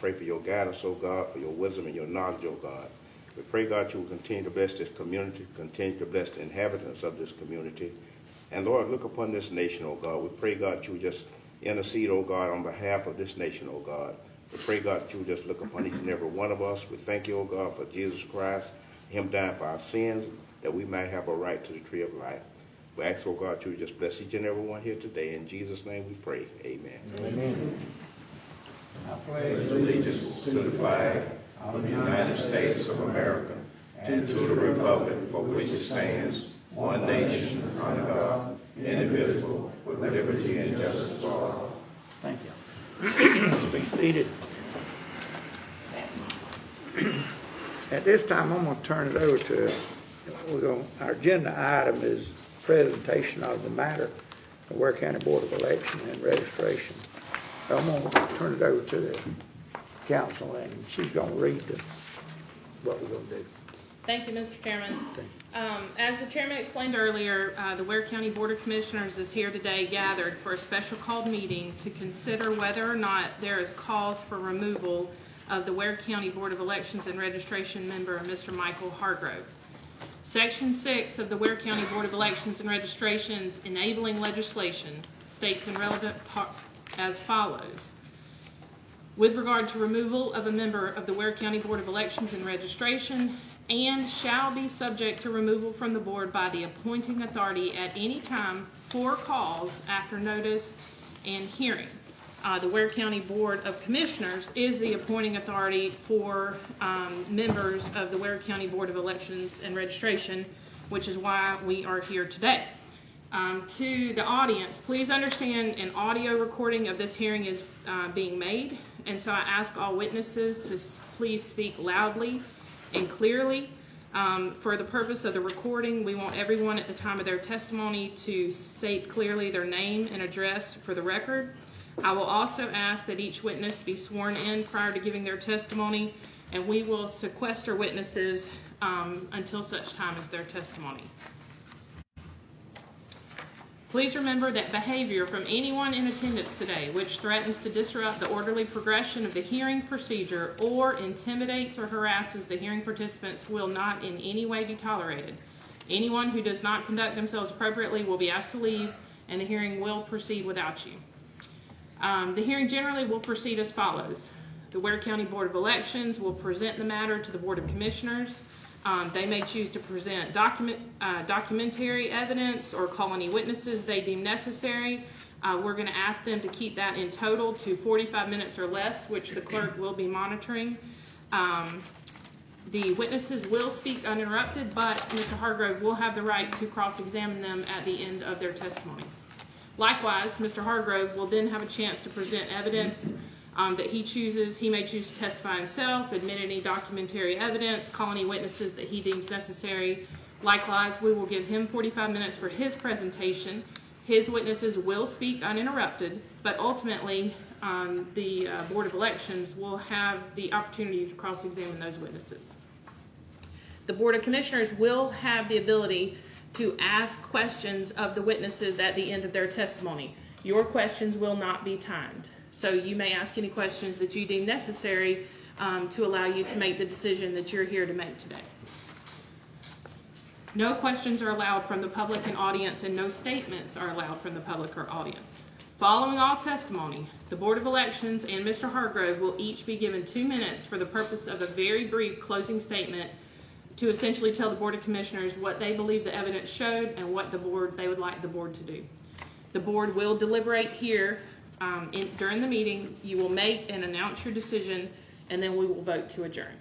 pray for your guidance, oh God, for your wisdom and your knowledge, oh God. We pray, God, you will continue to bless this community, continue to bless the inhabitants of this community. And Lord, look upon this nation, oh God. We pray, God, you will just intercede, oh God, on behalf of this nation, oh God. We pray, God, that you will just look upon each and every one of us. We thank you, oh God, for Jesus Christ, him dying for our sins, that we might have a right to the tree of life. We ask, oh God, you just bless each and every one here today. In Jesus' name we pray. Amen. Amen. I pledge allegiance to the flag of the United States of America and to the republic for which it stands, one nation, under God, indivisible, with liberty and justice for all. Thank you. Be seated. At this time, I'm going to turn it over to, our agenda item is presentation of the matter of Ware County Board of Election and Registration. So I'm going to turn it over to the council, and she's going to read what we're going to do. Thank you, Mr. Chairman. As the chairman explained earlier, the Ware County Board of Commissioners is here today gathered for a special called meeting to consider whether or not there is cause for removal of the Ware County Board of Elections and Registration member, Mr. Michael Hargrove. Section 6 of the Ware County Board of Elections and Registration's enabling legislation states in relevant part as follows. With regard to removal of a member of the Ware County Board of Elections and Registration, and shall be subject to removal from the board by the appointing authority at any time for cause after notice and hearing. The Ware County Board of Commissioners is the appointing authority for members of the Ware County Board of Elections and Registration, which is why we are here today. To the audience, please understand an audio recording of this hearing is being made, and so I ask all witnesses to please speak loudly and clearly. For the purpose of the recording, we want everyone at the time of their testimony to state clearly their name and address for the record. I will also ask that each witness be sworn in prior to giving their testimony, and we will sequester witnesses until such time as their testimony. Please remember that behavior from anyone in attendance today which threatens to disrupt the orderly progression of the hearing procedure or intimidates or harasses the hearing participants will not in any way be tolerated. Anyone who does not conduct themselves appropriately will be asked to leave, and the hearing will proceed without you. The hearing generally will proceed as follows. The Ware County Board of Elections will present the matter to the Board of Commissioners. They may choose to present documentary evidence or call any witnesses they deem necessary. We're going to ask them to keep that in total to 45 minutes or less, which the clerk will be monitoring. The witnesses will speak uninterrupted, but Mr. Hargrove will have the right to cross-examine them at the end of their testimony. Likewise, Mr. Hargrove will then have a chance to present evidence that he chooses. He may choose to testify himself, admit any documentary evidence, call any witnesses that he deems necessary. Likewise, we will give him 45 minutes for his presentation. His witnesses will speak uninterrupted, but ultimately the Board of Elections will have the opportunity to cross-examine those witnesses. The Board of Commissioners will have the ability to ask questions of the witnesses at the end of their testimony. Your questions will not be timed. So you may ask any questions that you deem necessary to allow you to make the decision that you're here to make today. No questions are allowed from the public and audience, and no statements are allowed from the public or audience. Following all testimony, the Board of Elections and Mr. Hargrove will each be given 2 minutes for the purpose of a very brief closing statement to essentially tell the Board of Commissioners what they believe the evidence showed and what they would like the board to do. The board will deliberate here during the meeting. You will make and announce your decision, and then we will vote to adjourn.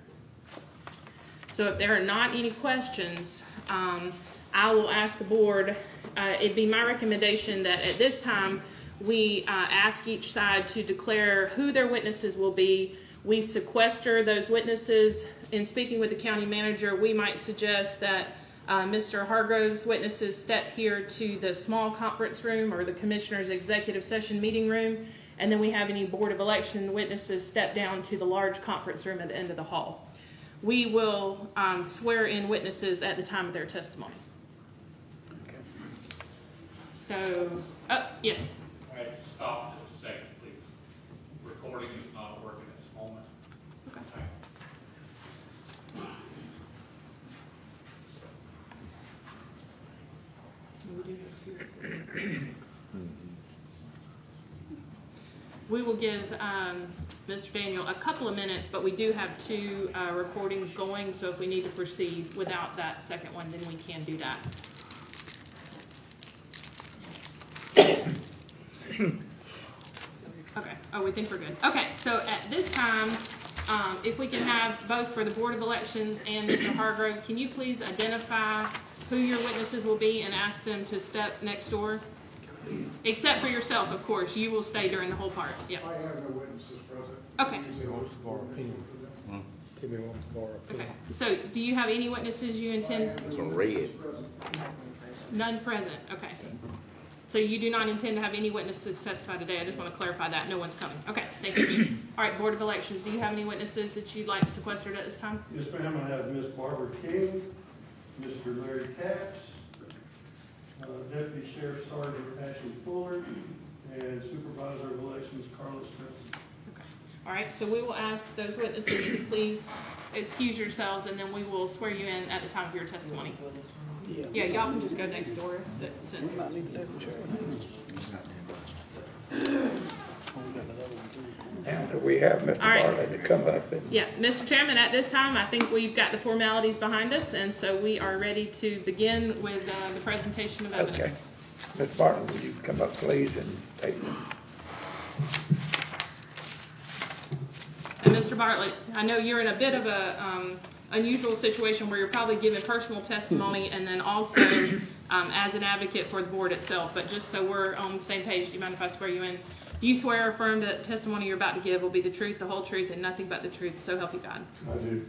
So if there are not any questions, I will ask the board, it'd be my recommendation that at this time we ask each side to declare who their witnesses will be. We sequester those witnesses. In speaking with the county manager, we might suggest that Mr. Hargrove's witnesses step here to the small conference room or the commissioner's executive session meeting room, and then we have any Board of Election witnesses step down to the large conference room at the end of the hall. We will swear in witnesses at the time of their testimony. Okay. So, yes. All right, stop just a second, please. Recording is not working at this moment. We will give Mr. Daniel a couple of minutes, but we do have 2 recordings going, so if we need to proceed without that second one, then we can do that. Okay. Oh, we think we're good. Okay, so at this time, if we can have both for the Board of Elections and Mr. Hargrove, can you please identify who your witnesses will be and ask them to step next door? Except for yourself, of course. You will stay during the whole part. Yep. I have no witnesses present. Okay. Timmy wants to borrow a pen. Okay. So, do you have any witnesses you intend? It's on red. None present. Okay. So you do not intend to have any witnesses testify today. I just want to clarify that. No one's coming. Okay. Thank you. All right. Board of Elections. Do you have any witnesses that you'd like sequestered at this time? Yes, ma'am. I have Miss Barbara King, Mr. Larry Katz, Deputy Sheriff Sergeant Ashley Fuller, and Supervisor of Elections Carlos Spencer. Okay. All right. So we will ask those witnesses to please excuse yourselves, and then we will swear you in at the time of your testimony. Yeah, y'all can just go next door. Now, do we have Mr. Bartlett to come up and... Yeah, Mr. Chairman, at this time, I think we've got the formalities behind us, and so we are ready to begin with the presentation of evidence. Okay. Mr. Bartlett, would you come up, please, and take... And Mr. Bartlett, I know you're in a bit of a unusual situation where you're probably giving personal testimony and then also as an advocate for the board itself, but just so we're on the same page, do you mind if I swear you in? Do you swear or affirm that the testimony you're about to give will be the truth, the whole truth, and nothing but the truth, so help you God? I do.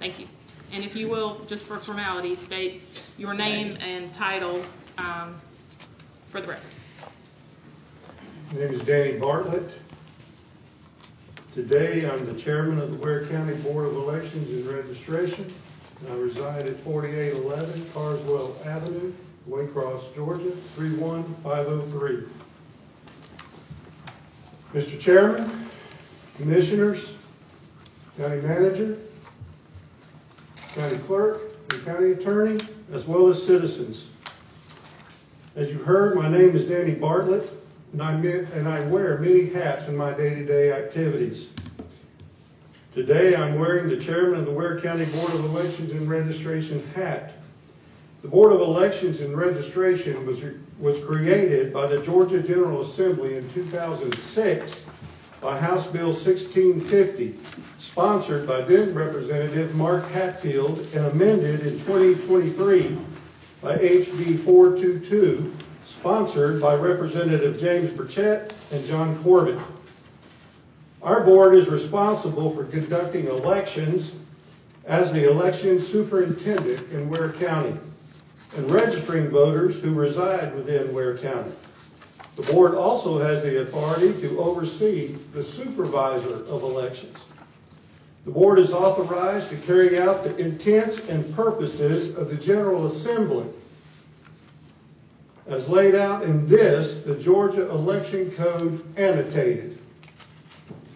Thank you. And if you will, just for formality, state your name and title for the record. My name is Danny Bartlett. Today, I'm the chairman of the Ware County Board of Elections and Registration. I reside at 4811 Carswell Avenue, Waycross, Georgia, 31503. Mr. Chairman, Commissioners, County Manager, County Clerk, and County Attorney, as well as citizens. As you've heard, my name is Danny Bartlett, and I wear many hats in my day-to-day activities. Today, I'm wearing the Chairman of the Ware County Board of Elections and Registration hat. The Board of Elections and Registration was created by the Georgia General Assembly in 2006 by House Bill 1650, sponsored by then Representative Mark Hatfield and amended in 2023 by HB 422, sponsored by Representative James Burchett and John Corbett. Our board is responsible for conducting elections as the election superintendent in Ware County and registering voters who reside within Ware County. The board also has the authority to oversee the supervisor of elections. The board is authorized to carry out the intents and purposes of the General Assembly as laid out in this, the Georgia Election Code annotated.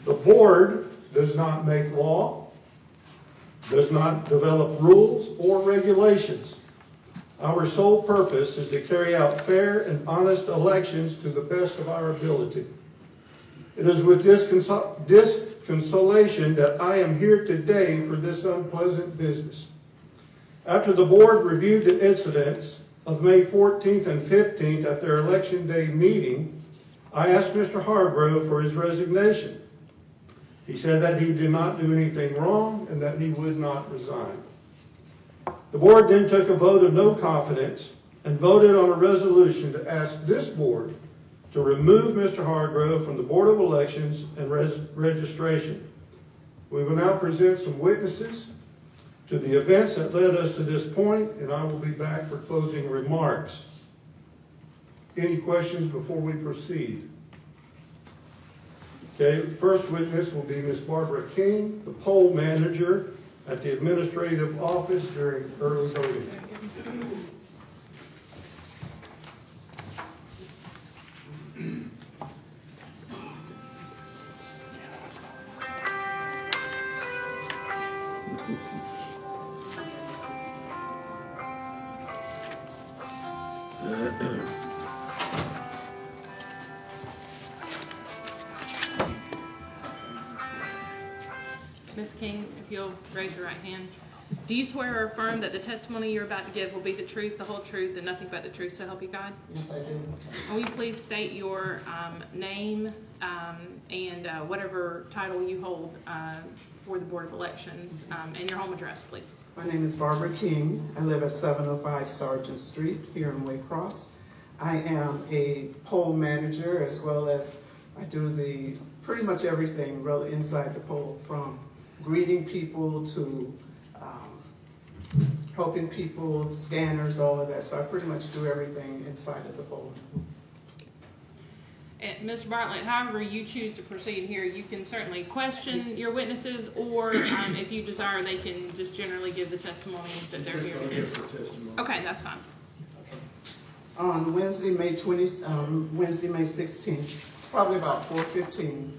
The board does not make law, does not develop rules or regulations. Our sole purpose is to carry out fair and honest elections to the best of our ability. It is with this consolation that I am here today for this unpleasant business. After the board reviewed the incidents of May 14th and 15th at their Election Day meeting, I asked Mr. Hargrove for his resignation. He said that he did not do anything wrong and that he would not resign. The board then took a vote of no confidence and voted on a resolution to ask this board to remove Mr. Hargrove from the Board of Elections and Registration. We will now present some witnesses to the events that led us to this point, and I will be back for closing remarks. Any questions before we proceed? Okay, first witness will be Ms. Barbara King, the poll manager at the administrative office during early voting. Ms. King, if you'll raise your right hand. Do you swear or affirm that the testimony you're about to give will be the truth, the whole truth, and nothing but the truth, so help you God? Yes, I do. And will you please state your name and whatever title you hold for the Board of Elections, and your home address, please? My name is Barbara King. I live at 705 Sargent Street here in Waycross. I am a poll manager, as well as I do pretty much everything really inside the poll, from greeting people to helping people, scanners, all of that. So I pretty much do everything inside of the poll. And Mr. Bartlett, however you choose to proceed here, you can certainly question your witnesses, or if you desire, they can just generally give the testimony that they're here to give. Okay, that's fine. On Wednesday, May 16th, it's probably about 4:15,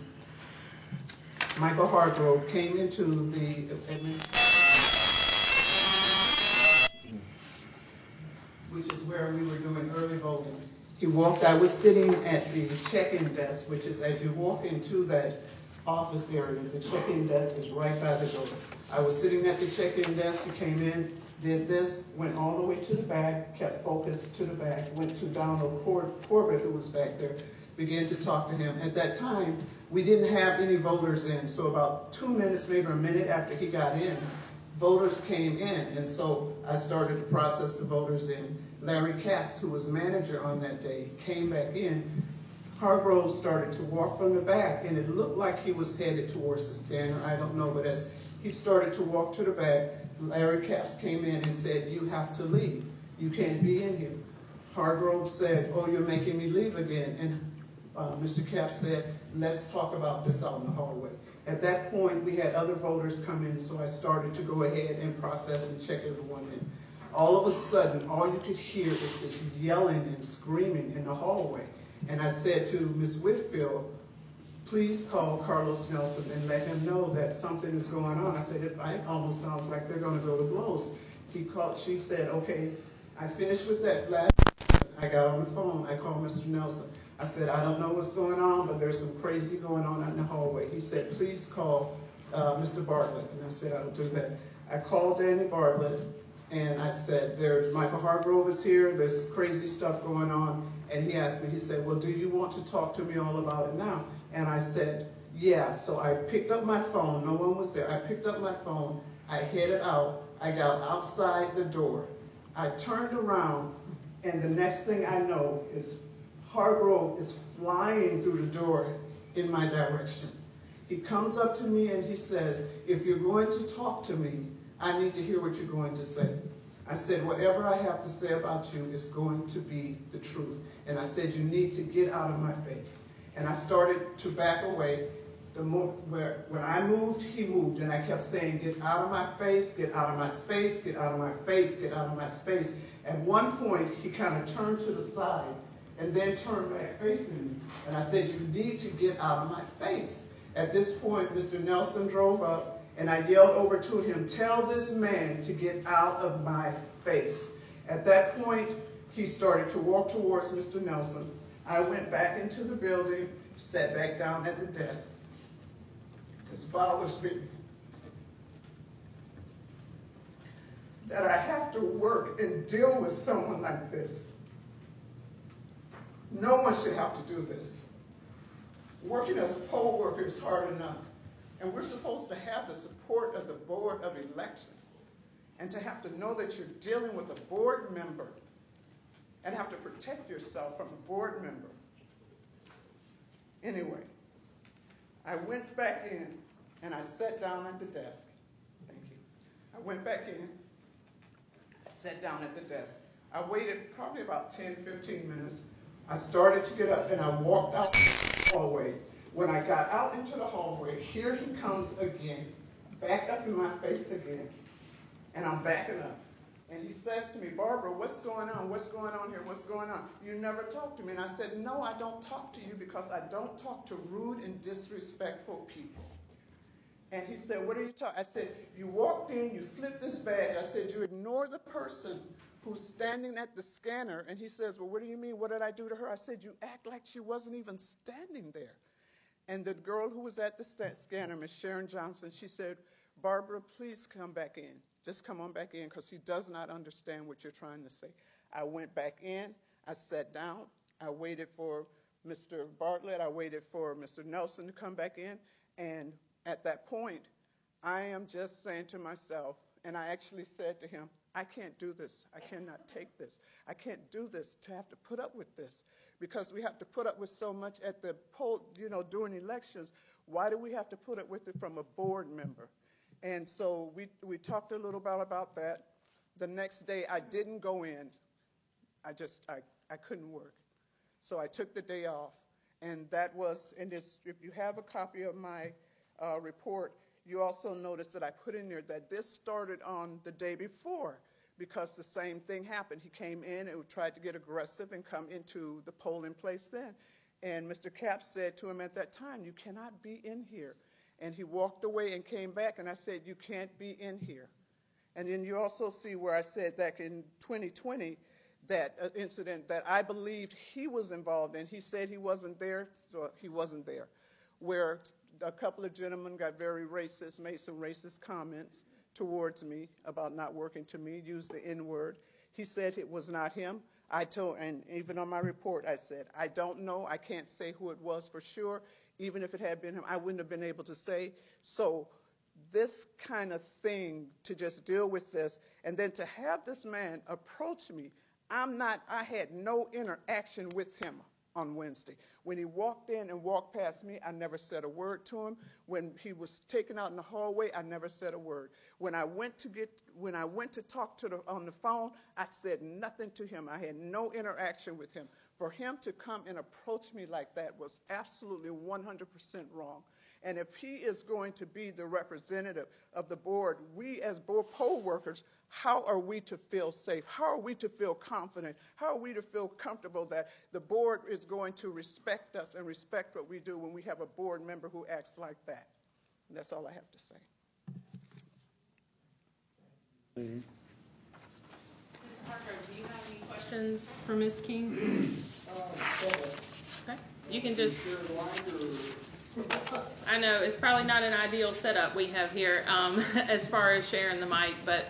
Michael Hargrove came into the which is where we were doing early voting. He walked, I was sitting at the check-in desk, which is as you walk into that office area, the check-in desk is right by the door. I was sitting at the check-in desk, he came in, did this, went all the way to the back, kept focused to the back, went to Donald Corbett, who was back there, began to talk to him. At that time, we didn't have any voters in, so about 2 minutes, maybe a minute after he got in, voters came in, and so I started to process the voters in. Larry Katz, who was manager on that day, came back in. Hargrove started to walk from the back, and it looked like he was headed towards the scanner. I don't know, but as he started to walk to the back, Larry Katz came in and said, "You have to leave. You can't be in here." Hargrove said, "Oh, you're making me leave again." And Mr. Katz said, "Let's talk about this out in the hallway." At that point, we had other voters come in, so I started to go ahead and process and check everyone in. All of a sudden, all you could hear is this yelling and screaming in the hallway. And I said to Ms. Whitfield, "Please call Carlos Nelson and let him know that something is going on." I said, "It almost sounds like they're going to go to blows." She said, "Okay." I finished with that last. I got on the phone. I called Mr. Nelson. I said, "I don't know what's going on, but there's some crazy going on in the hallway." He said, "Please call Mr. Bartlett." And I said, "I'll do that." I called Danny Bartlett, and I said, "There's Michael Hargrove is here. There's crazy stuff going on." And he asked me, he said, "Well, do you want to talk to me all about it now?" And I said, "Yeah." So I picked up my phone. No one was there. I picked up my phone. I headed out. I got outside the door. I turned around, and the next thing I know is Hargrove is flying through the door in my direction. He comes up to me and he says, "If you're going to talk to me, I need to hear what you're going to say." I said, "Whatever I have to say about you is going to be the truth." And I said, "You need to get out of my face." And I started to back away. When I moved, he moved. And I kept saying, "Get out of my face, get out of my space, get out of my face, get out of my space." At one point, he kind of turned to the side and then turned back facing me. And I said, "You need to get out of my face." At this point, Mr. Nelson drove up, and I yelled over to him, "Tell this man to get out of my face." At that point, he started to walk towards Mr. Nelson. I went back into the building, sat back down at the desk. This bothers me, that I have to work and deal with someone like this. No one should have to do this. Working as a poll worker is hard enough, and we're supposed to have the support of the Board of Election, and to have to know that you're dealing with a board member and have to protect yourself from a board member. Anyway, I went back in and I sat down at the desk. Thank you. I went back in, I sat down at the desk. I waited probably about 10, 15 minutes. I started to get up and I walked out the hallway. When I got out into the hallway, here he comes again, back up in my face again. And I'm backing up. And he says to me, "Barbara, what's going on? What's going on here? What's going on? You never talk to me." And I said, "No, I don't talk to you because I don't talk to rude and disrespectful people." And he said, "What are you talking?" I said, "You walked in, you flipped this badge." I said, "You ignore the person who's standing at the scanner." And he says, "Well, what do you mean? What did I do to her?" I said, "You act like she wasn't even standing there." And the girl who was at the scanner, Miss Sharon Johnson, she said, Barbara, please come back in. Just come on back in because he does not understand what you're trying to say. I went back in. I sat down. I waited for Mr. Bartlett. I waited for Mr. Nelson to come back in. And at that point, I am just saying to myself, and I actually said to him, I can't do this. I cannot take this. I can't do this to have to put up with this because we have to put up with so much at the poll, during elections. Why do we have to put up with it from a board member? And so we talked a little bit about that. The next day, I didn't go in. I couldn't work. So I took the day off. And that was, if you have a copy of my report, you also notice that I put in there that this started on the day before because the same thing happened. He came in and tried to get aggressive and come into the polling place then. And Mr. Capps said to him at that time, you cannot be in here. And he walked away and came back, and I said, you can't be in here. And then you also see where I said back in 2020 that incident that I believed he was involved in. He said he wasn't there, so he wasn't there. Where a couple of gentlemen got very racist, made some racist comments towards me about not working to me, used the N-word. He said it was not him. And even on my report, I said, I don't know. I can't say who it was for sure. Even if it had been him, I wouldn't have been able to say. So this kind of thing, to just deal with this, and then to have this man approach me, I had no interaction with him on Wednesday. When he walked in and walked past me, I never said a word to him. When he was taken out in the hallway, I never said a word. When I went to talk on the phone, I said nothing to him. I had no interaction with him. For him to come and approach me like that was absolutely 100% wrong. And if he is going to be the representative of the board, we as board poll workers, how are we to feel safe? How are we to feel confident? How are we to feel comfortable that the board is going to respect us and respect what we do when we have a board member who acts like that? And that's all I have to say. Mr. Hargrove, do you have any questions for Ms. King? Okay. You can just... I know it's probably not an ideal setup we have here as far as sharing the mic, but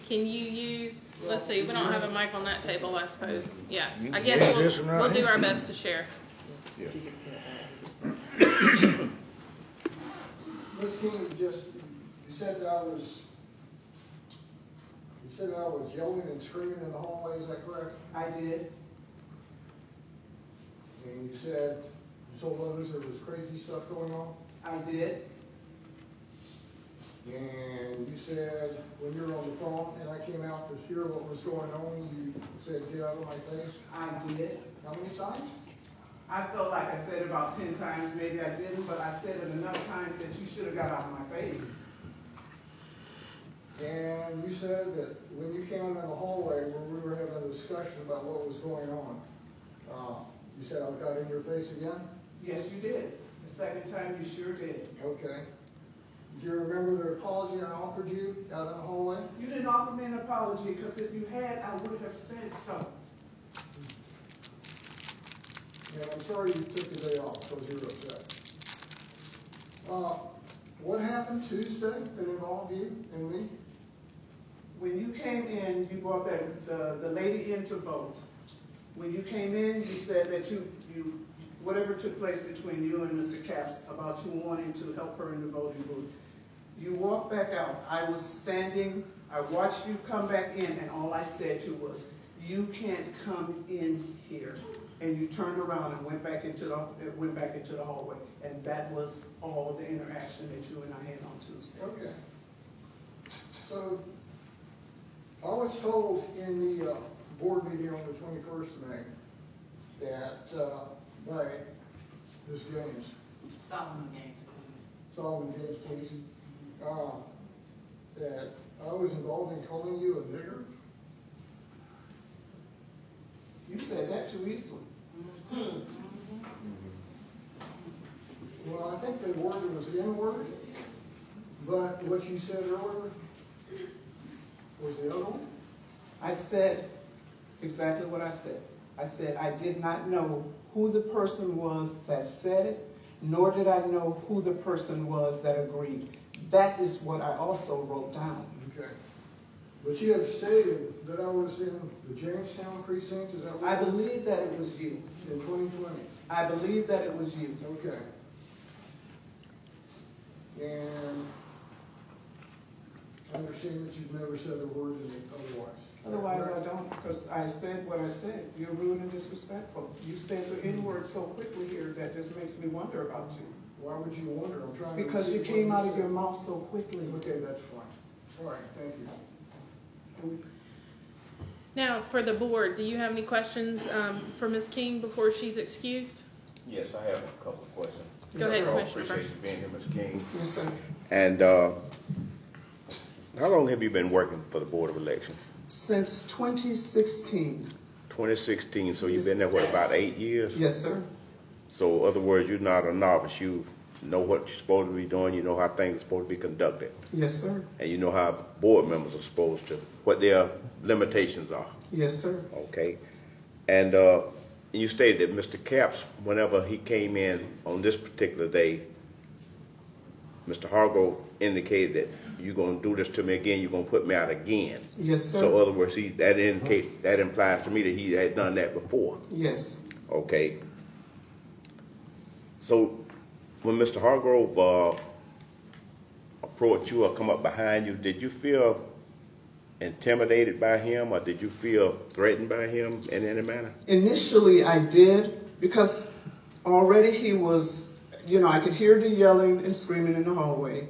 can you use, let's see, we don't have a mic on that table, I suppose. Yeah, I guess we'll do our best to share. Yeah. Ms. King, you said that I was yelling and screaming in the hallway, is that correct? I did. And you said you told others there was crazy stuff going on? I did. And you said when you were on the phone and I came out to hear what was going on, you said, get out of my face? I did. How many times? I felt like I said it about 10 times. Maybe I didn't, but I said it enough times that you should have got out of my face. And you said that when you came into the hallway where we were having a discussion about what was going on, you said I got in your face again? Yes, you did. The second time, you sure did. Okay. Do you remember the apology I offered you out in the hallway? You didn't offer me an apology because if you had, I would have said so. And I'm sorry you took the day off because you were upset. What happened Tuesday that involved you and me? When you came in, you brought the lady in to vote. When you came in, you said that you whatever took place between you and Mr. Capps about you wanting to help her in the voting booth. You walked back out. I was standing. I watched you come back in, and all I said to you was, "You can't come in here." And you turned around and went back into the hallway, and that was all the interaction that you and I had on Tuesday. Okay. So I was told in the board meeting on the 21st of May that by Ms. Gaines, Solomon Gaines, please, that I was involved in calling you a nigger. You said that too easily. Well, I think the word was the N-word, but what you said earlier was the other one. I said exactly what I said. I said I did not know who the person was that said it, nor did I know who the person was that agreed. That is what I also wrote down. Okay. But you had stated that I was in the Jamestown precinct, is that what? I believe that it was you. In 2020? I believe that it was you. Okay. And I understand that you've never said a word to me otherwise. Otherwise, I don't, because I said what I said. You're rude and disrespectful. You said the N-word so quickly here that just makes me wonder about you. Why would you wonder? I'm trying to. Because you repeat came what out of said. your mouth so quickly. Okay, that's fine. All right, thank you. Now, for the board, do you have any questions for Ms. King before she's excused? Yes, I have a couple of questions. Go ahead, I Commissioner appreciate Burke. you being here, Ms. King. Yes, sir. And how long have you been working for the Board of Elections? Since 2016. 2016, so you've been there, what, about 8 years? Yes, sir. So, in other words, you're not a novice. You know what you're supposed to be doing. You know how things are supposed to be conducted. Yes, sir. And you know how board members are supposed to, what their limitations are. Yes, sir. Okay. And you stated that Mr. Capps, whenever he came in on this particular day, Mr. Hargrove indicated that you're going to do this to me again, you're going to put me out again. Yes, sir. So, in other words, that implies to me that he had done that before. Yes. Okay. So, when Mr. Hargrove approached you or come up behind you, did you feel intimidated by him, or did you feel threatened by him in any manner? Initially, I did, because already he was, I could hear the yelling and screaming in the hallway.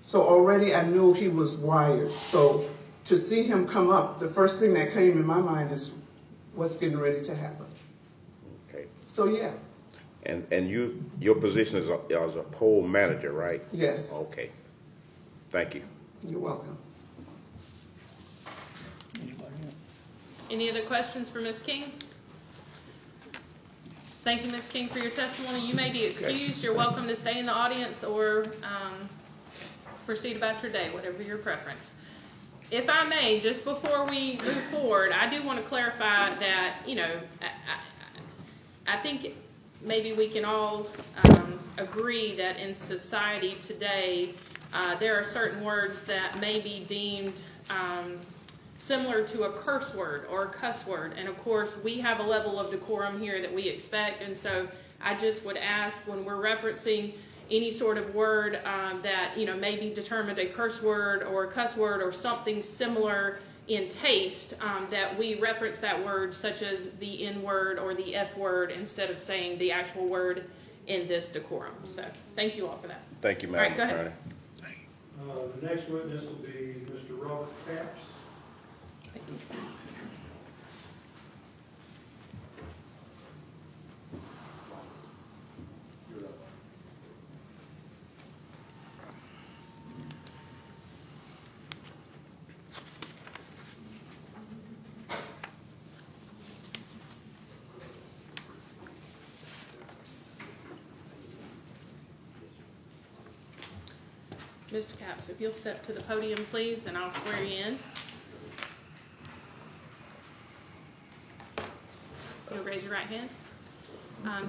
So already I knew he was wired. So to see him come up, the first thing that came in my mind is what's getting ready to happen. Okay. So yeah. And your position is as a poll manager, right? Yes. Okay. Thank you. You're welcome. Any other questions for Ms. King? Thank you, Ms. King, for your testimony. You may be excused. You're welcome to stay in the audience or proceed about your day, whatever your preference. If I may, just before we move forward, I do want to clarify that, I think maybe we can all agree that in society today, there are certain words that may be deemed similar to a curse word or a cuss word. And of course, we have a level of decorum here that we expect. And so I just would ask, when we're referencing any sort of word that, may be determined a curse word or a cuss word or something similar in taste, that we reference that word, such as the N word or the F word, instead of saying the actual word in this decorum. So thank you all for that. Thank you, All right, Madam go ahead. Attorney. The next witness will be Mr. Robert Capps. Mr. Capps, if you'll step to the podium, please, and I'll swear you in. You'll raise your right hand.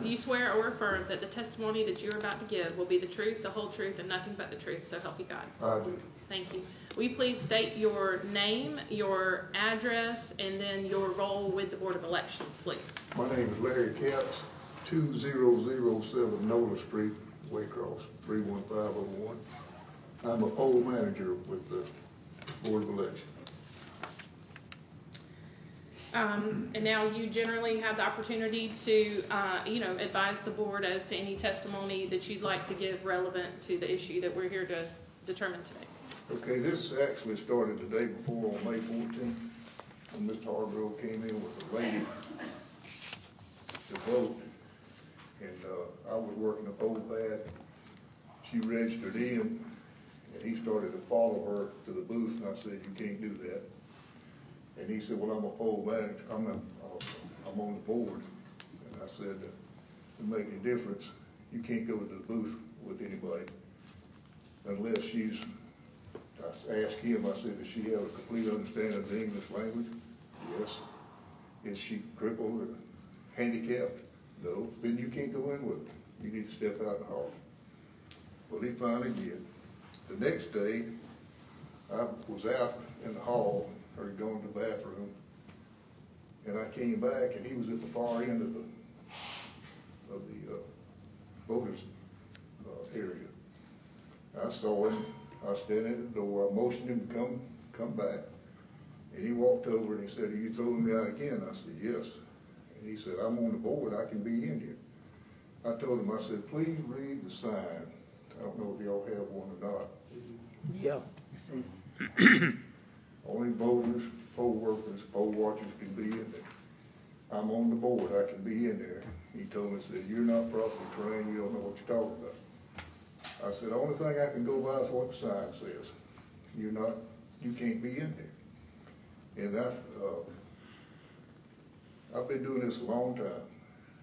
Do you swear or affirm that the testimony that you're about to give will be the truth, the whole truth, and nothing but the truth, so help you God? I do. Thank you. Will you please state your name, your address, and then your role with the Board of Elections, please? My name is Larry Capps, 2007 Nola Street, Waycross, 31501. I'm a poll manager with the Board of Elections. And now you generally have the opportunity to, advise the board as to any testimony that you'd like to give relevant to the issue that we're here to determine today. Okay, this actually started the day before on May 14th, when Mr. Hargrove came in with a lady to vote. And I was working a poll pad. She registered in, and he started to follow her to the booth, and I said, "You can't do that." And he said, "Well, I'm a poll manager. I'm on the board." And I said, "To make a difference, you can't go to the booth with anybody unless she's." I asked him, I said, "Does she have a complete understanding of the English language?" "Yes." "Is she crippled or handicapped?" "No." "Then you can't go in with her." You need to step out in the hall. Well, he finally did. The next day, I was out in the hall, or going to the bathroom, and I came back, and he was at the far end of the voters area. I saw him. I was standing at the door. I motioned him to come back, and he walked over and he said, "Are you throwing me out again?" I said, "Yes." And he said, "I'm on the board. I can be in here." I told him, I said, "Please read the sign." I don't know if y'all have one or not. Yeah. Only voters, poll workers, poll watchers can be in there. I'm on the board, I can be in there. He told me, said, "You're not properly trained, you don't know what you're talking about." I said, "The only thing I can go by is what the sign says. You can't be in there." And I've been doing this a long time.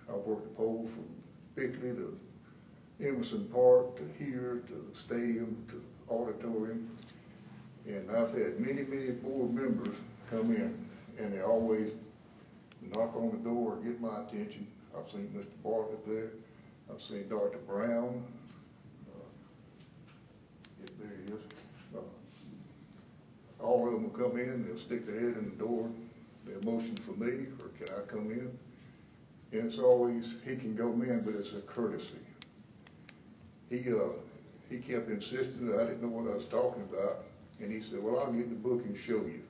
I've worked the poll from Bickley to Emerson Park to here to the stadium to the auditorium. And I've had many, many board members come in, and they always knock on the door and get my attention. I've seen Mr. Bartlett there. I've seen Dr. Brown. There he is. All of them will come in, they'll stick their head in the door, they'll motion for me, or can I come in? And it's always, he can go in, but it's a courtesy. He kept insisting that I didn't know what I was talking about, and he said, "Well, I'll get the book and show you."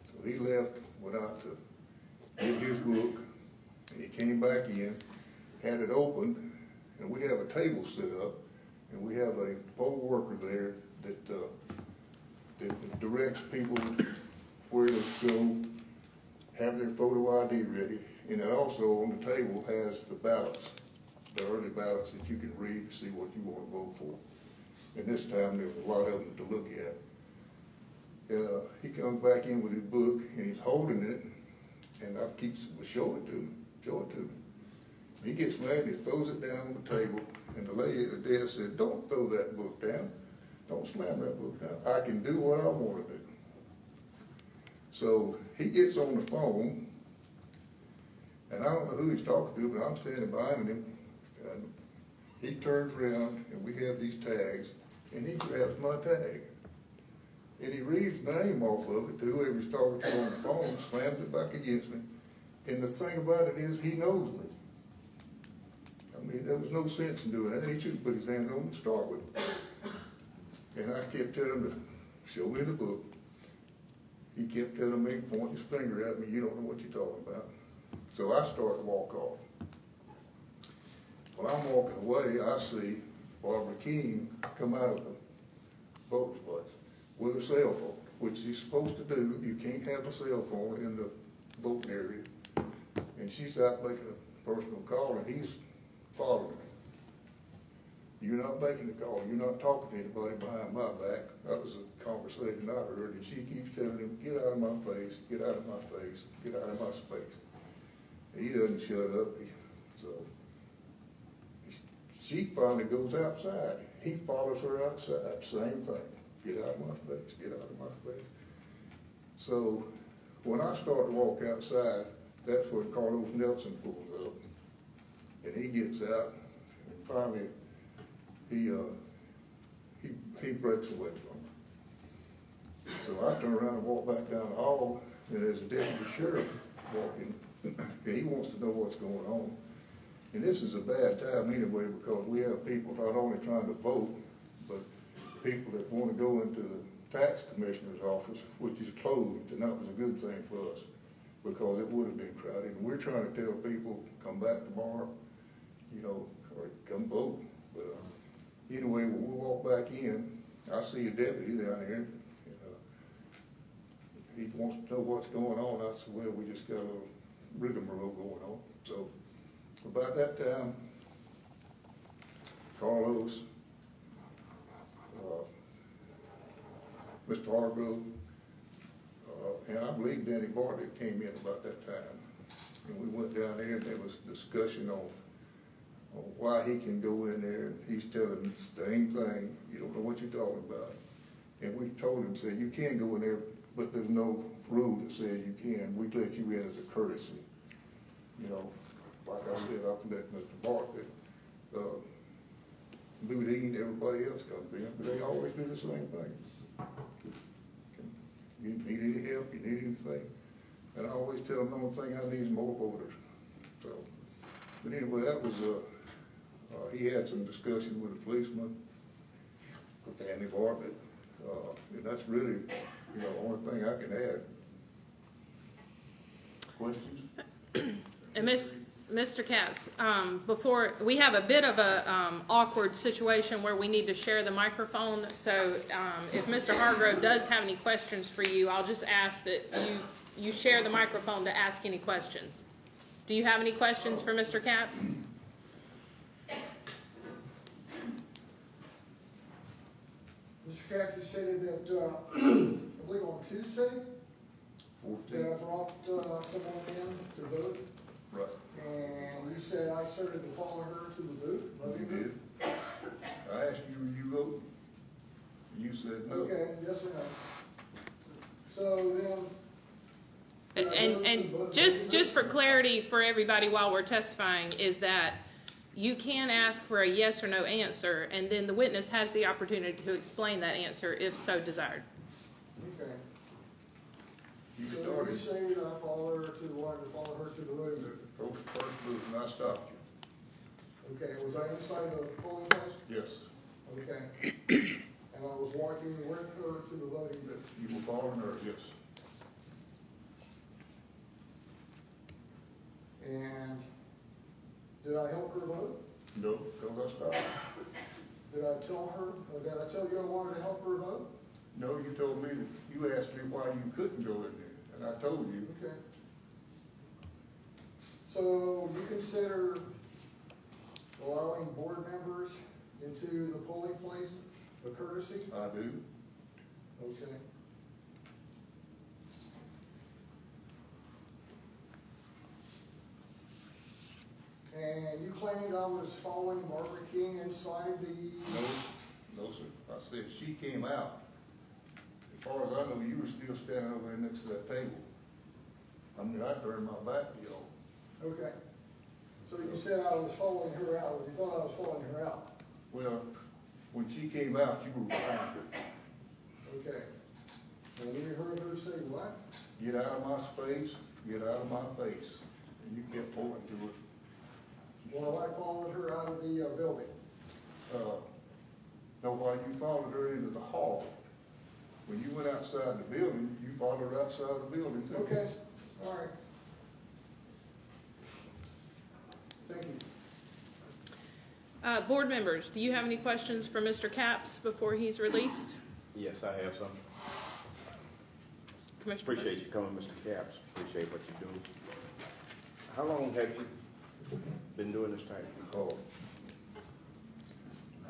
So he left, went out to get his book, and he came back in, had it open, and we have a table set up, and we have a poll worker there that directs people where to go, have their photo ID ready, and it also on the table has the ballots, the early ballots that you can read to see what you want to vote for. And this time there was a lot of them to look at. And he comes back in with his book, and he's holding it, and I keep show it to me. He gets mad, and he throws it down on the table, and the lady at the desk said, "Don't throw that book down. Don't slam that book down. I can do what I want to do." So he gets on the phone, and I don't know who he's talking to, but I'm standing behind him, and he turns around, and we have these tags, and he grabs my tag. And he reads the name off of it to whoever he's talking to on the phone, slams it back against me. And the thing about it is, he knows me. I mean, there was no sense in doing that. He should have put his hand on me and start with it. And I kept telling him to show me the book. He kept telling me, pointing his finger at me, "You don't know what you're talking about." So I start to walk off. When I'm walking away, I see Barbara King come out of the voting place with a cell phone, which she's supposed to do. You can't have a cell phone in the voting area. And she's out making a personal call, and he's following me. "You're not making the call. You're not talking to anybody behind my back." That was a conversation I heard, and she keeps telling him, "Get out of my face, get out of my face, get out of my space." He doesn't shut up. So she finally goes outside. He follows her outside, same thing. "Get out of my face, get out of my face." So when I start to walk outside, that's when Carlos Nelson pulls up, and he gets out, and finally he breaks away from me. So I turn around and walk back down the hall, and there's a deputy sheriff walking, and he wants to know what's going on. And this is a bad time anyway, because we have people not only trying to vote, but people that want to go into the tax commissioner's office, which is closed, and that was a good thing for us, because it would have been crowded. And we're trying to tell people, come back tomorrow, or come vote. But anyway, when we walk back in, I see a deputy down there, and he wants to know what's going on. I said, "Well, we just got a little rigmarole going on." So about that time, Carlos, Mr. Hargrove, and I believe Danny Bartlett came in about that time. And we went down there, and there was discussion on why he can go in there, and he's telling me the same thing. "You don't know what you're talking about." And we told him, said, "You can go in there, but there's no rule that says you can. We let you in as a courtesy." Like I said, I've let Mr. Bartlett Boudin, everybody else comes in, but they always do the same thing. You need any help, you need anything, and I always tell them the only thing I need is more voters. So, but anyway, that was, he had some discussion with a policeman, with Danny Bartlett, and that's really, the only thing I can add. Questions? And Mr. Capps, before, we have a bit of a awkward situation where we need to share the microphone. So if Mr. Hargrove does have any questions for you, I'll just ask that you share the microphone to ask any questions. Do you have any questions for Mr. Capps? Mr. Cap, you stated that, I believe on Tuesday, that I brought someone in to vote. Right. And you said I started to follow her to the booth. You did. I asked you, will you vote? And you said no. Okay, yes or no. So then. And just for clarity for everybody while we're testifying, is that you can ask for a yes or no answer, and then the witness has the opportunity to explain that answer if so desired. Okay. You So started. you say that I wanted to follow her to the voting booth. First booth, and I stopped you. Okay, was I inside the polling place? Yes. Okay. And I was walking with her to the voting booth. You were following her, yes. And did I help her vote? No, because I stopped you. Did I tell her, or did I tell you I wanted to help her vote? No, you told me, you asked me why you couldn't go in there, and I told you. Okay. So you consider allowing board members into the polling place a courtesy? I do. Okay. And you claimed I was following Barbara King inside the... No, sir. I said she came out. As far as I know, you were still standing over there next to that table. I mean, I turned my back to y'all. Okay. So you said I was following her out, or you thought I was following her out? Well, when she came out, you were behind her. Okay. And you heard her say what? Get out of my space, get out of my face. And you kept pointing to her. Well, I followed her out of the building. No, while you followed her into the hall, when you went outside the building, you followed her outside the building too. Okay, all right. Thank you. Board members, do you have any questions for Mr. Capps before he's released? Yes, I have some. Commissioner Appreciate you coming, Mr. Capps. Appreciate what you do. How long have you been doing this type? Oh,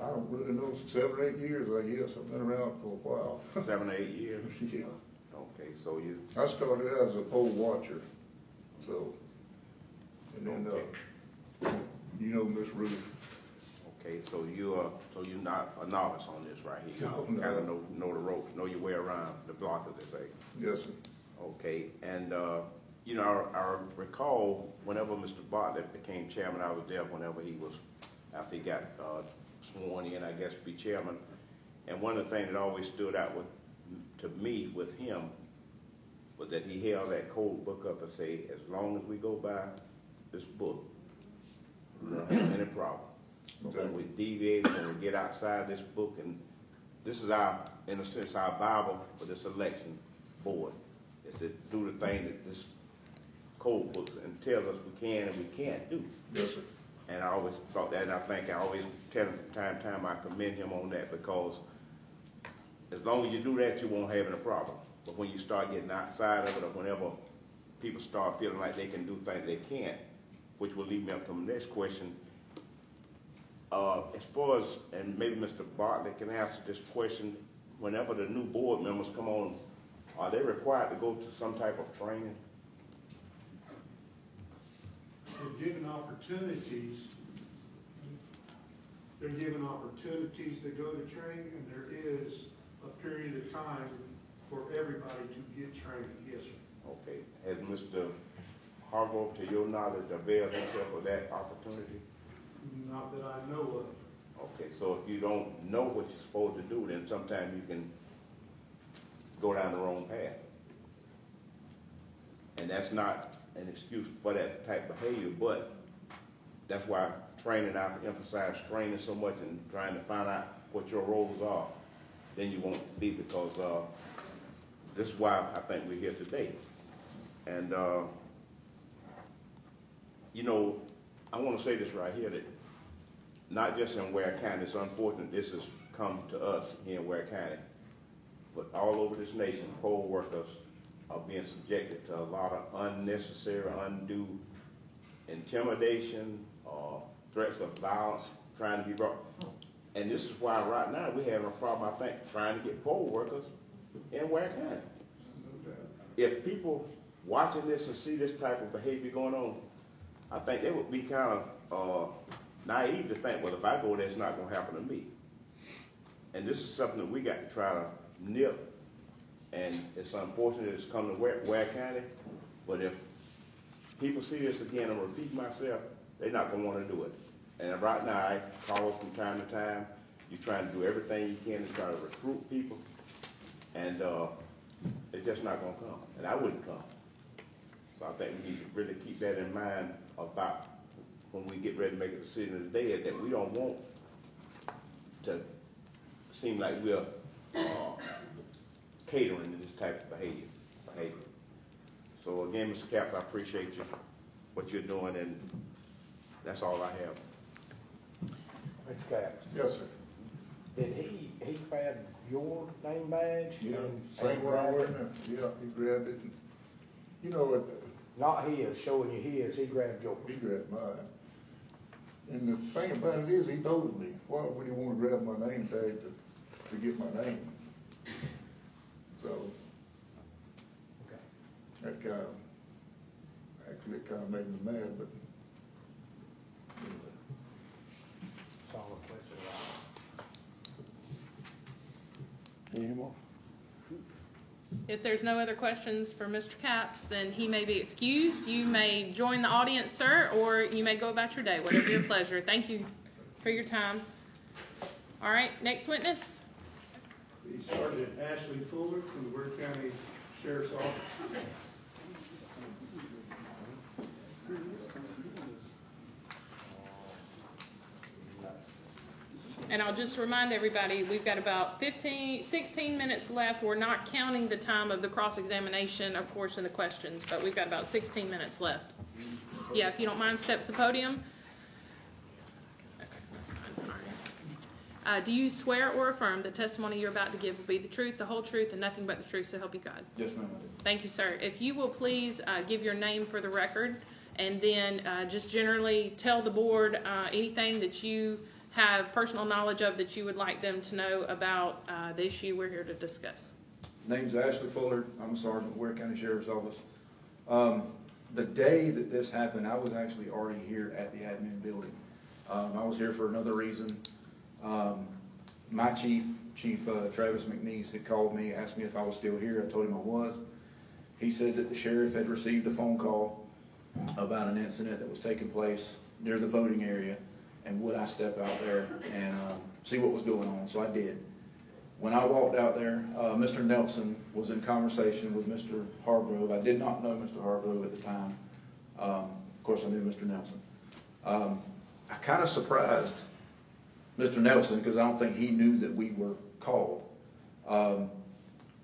I don't really know, 7 or 8 years, I guess. I've been around for a while. 7 or 8 years? Yeah. Okay, so you... I started as a poll watcher, so, and then, you know Miss Ruth. Okay, so you're not a novice on this right here. No, You no. kind of know the ropes, know your way around the block, as they say. Yes, sir. Okay, and I recall whenever Mr. Bartlett became chairman, I was there whenever he was, after he got sworn in, I guess, to be chairman. And one of the things that always stood out to me with him was that he held that code book up and say, as long as we go by this book, we won't have any problem. But when we deviate, when we get outside this book, and this is our, in a sense, our Bible for this election board, is to do the thing that this code book and tells us we can and we can't do. Yes, sir. And I always thought that, and I think I always tell him from time to time, I commend him on that, because as long as you do that, you won't have any problem. But when you start getting outside of it, or whenever people start feeling like they can do things they can't, which will lead me up to the next question. As far as, and maybe Mr. Bartlett can answer this question, whenever the new board members come on, are they required to go to some type of training? They're given opportunities. They're given opportunities to go to training, and there is a period of time for everybody to get training. Yes, sir. Okay. Has Mr. Hargrove, to your knowledge, availed himself of that opportunity? Not that I know of. Okay, so if you don't know what you're supposed to do, then sometimes you can go down the wrong path. And that's not an excuse for that type of behavior, but that's why training, I emphasize training so much and trying to find out what your roles are. Then you won't be, because this is why I think we're here today. And, you know, I want to say this right here, that not just in Ware County, it's unfortunate this has come to us here in Ware County, but all over this nation, poll workers are being subjected to a lot of unnecessary, undue intimidation, threats of violence, trying to be brought. And this is why right now we're having a problem, I think, trying to get poll workers in Ware County. If people watching this and see this type of behavior going on, I think they would be kind of naive to think, well, if I go there, it's not going to happen to me. And this is something that we got to try to nip. And it's unfortunate it's come to Ware County, but if people see this again, and repeat myself, they're not going to want to do it. And right now, I call from time to time. You're trying to do everything you can to try to recruit people, and it's just not going to come. And I wouldn't come. So I think we need to really keep that in mind about when we get ready to make a decision today, that we don't want to seem like we're catering to this type of behavior. So again, Mr. Capps, I appreciate you, what you're doing, and that's all I have. Mr. Capps, Yes, sir. did he grab your name badge? Yeah, and same one I'm grabbed wearing it? now. Yeah, he grabbed it. And, you know, Not his, showing you his, he grabbed yours. he grabbed mine. And the thing about it is, he told me, why would he want to grab my name tag to get my name? So, Okay. that kind of made me mad, but anyway. That's all the question about. Any more? If there's no other questions for Mr. Capps, then he may be excused. You may join the audience, sir, or you may go about your day, whatever your pleasure. Thank you for your time. All right, next witness. The Sergeant Ashley Fuller from the Ware County Sheriff's Office. And I'll just remind everybody, we've got about 16 minutes left. We're not counting the time of the cross-examination, of course, in the questions, but we've got about 16 minutes left. Yeah, if you don't mind, step to the podium. Okay, that's fine. All right. Do you swear or affirm the testimony you're about to give will be the truth, the whole truth, and nothing but the truth, so help you God? Yes, ma'am, I do. Thank you, sir. If you will please give your name for the record, and then just generally tell the board anything that you have personal knowledge of that you would like them to know about the issue we're here to discuss. Name's Ashley Fuller. I'm a sergeant at Ware County Sheriff's Office. The day that this happened, I was actually already here at the admin building. I was here for another reason. My chief Travis McNeese, had called me, asked me if I was still here. I told him I was. He said that the sheriff had received a phone call about an incident that was taking place near the voting area, and would I step out there and see what was going on. So I did. When I walked out there, Mr. Nelson was in conversation with Mr. Hargrove. I did not know Mr. Hargrove at the time. Of course, I knew Mr. Nelson. I kind of surprised Mr. Nelson because I don't think he knew that we were called.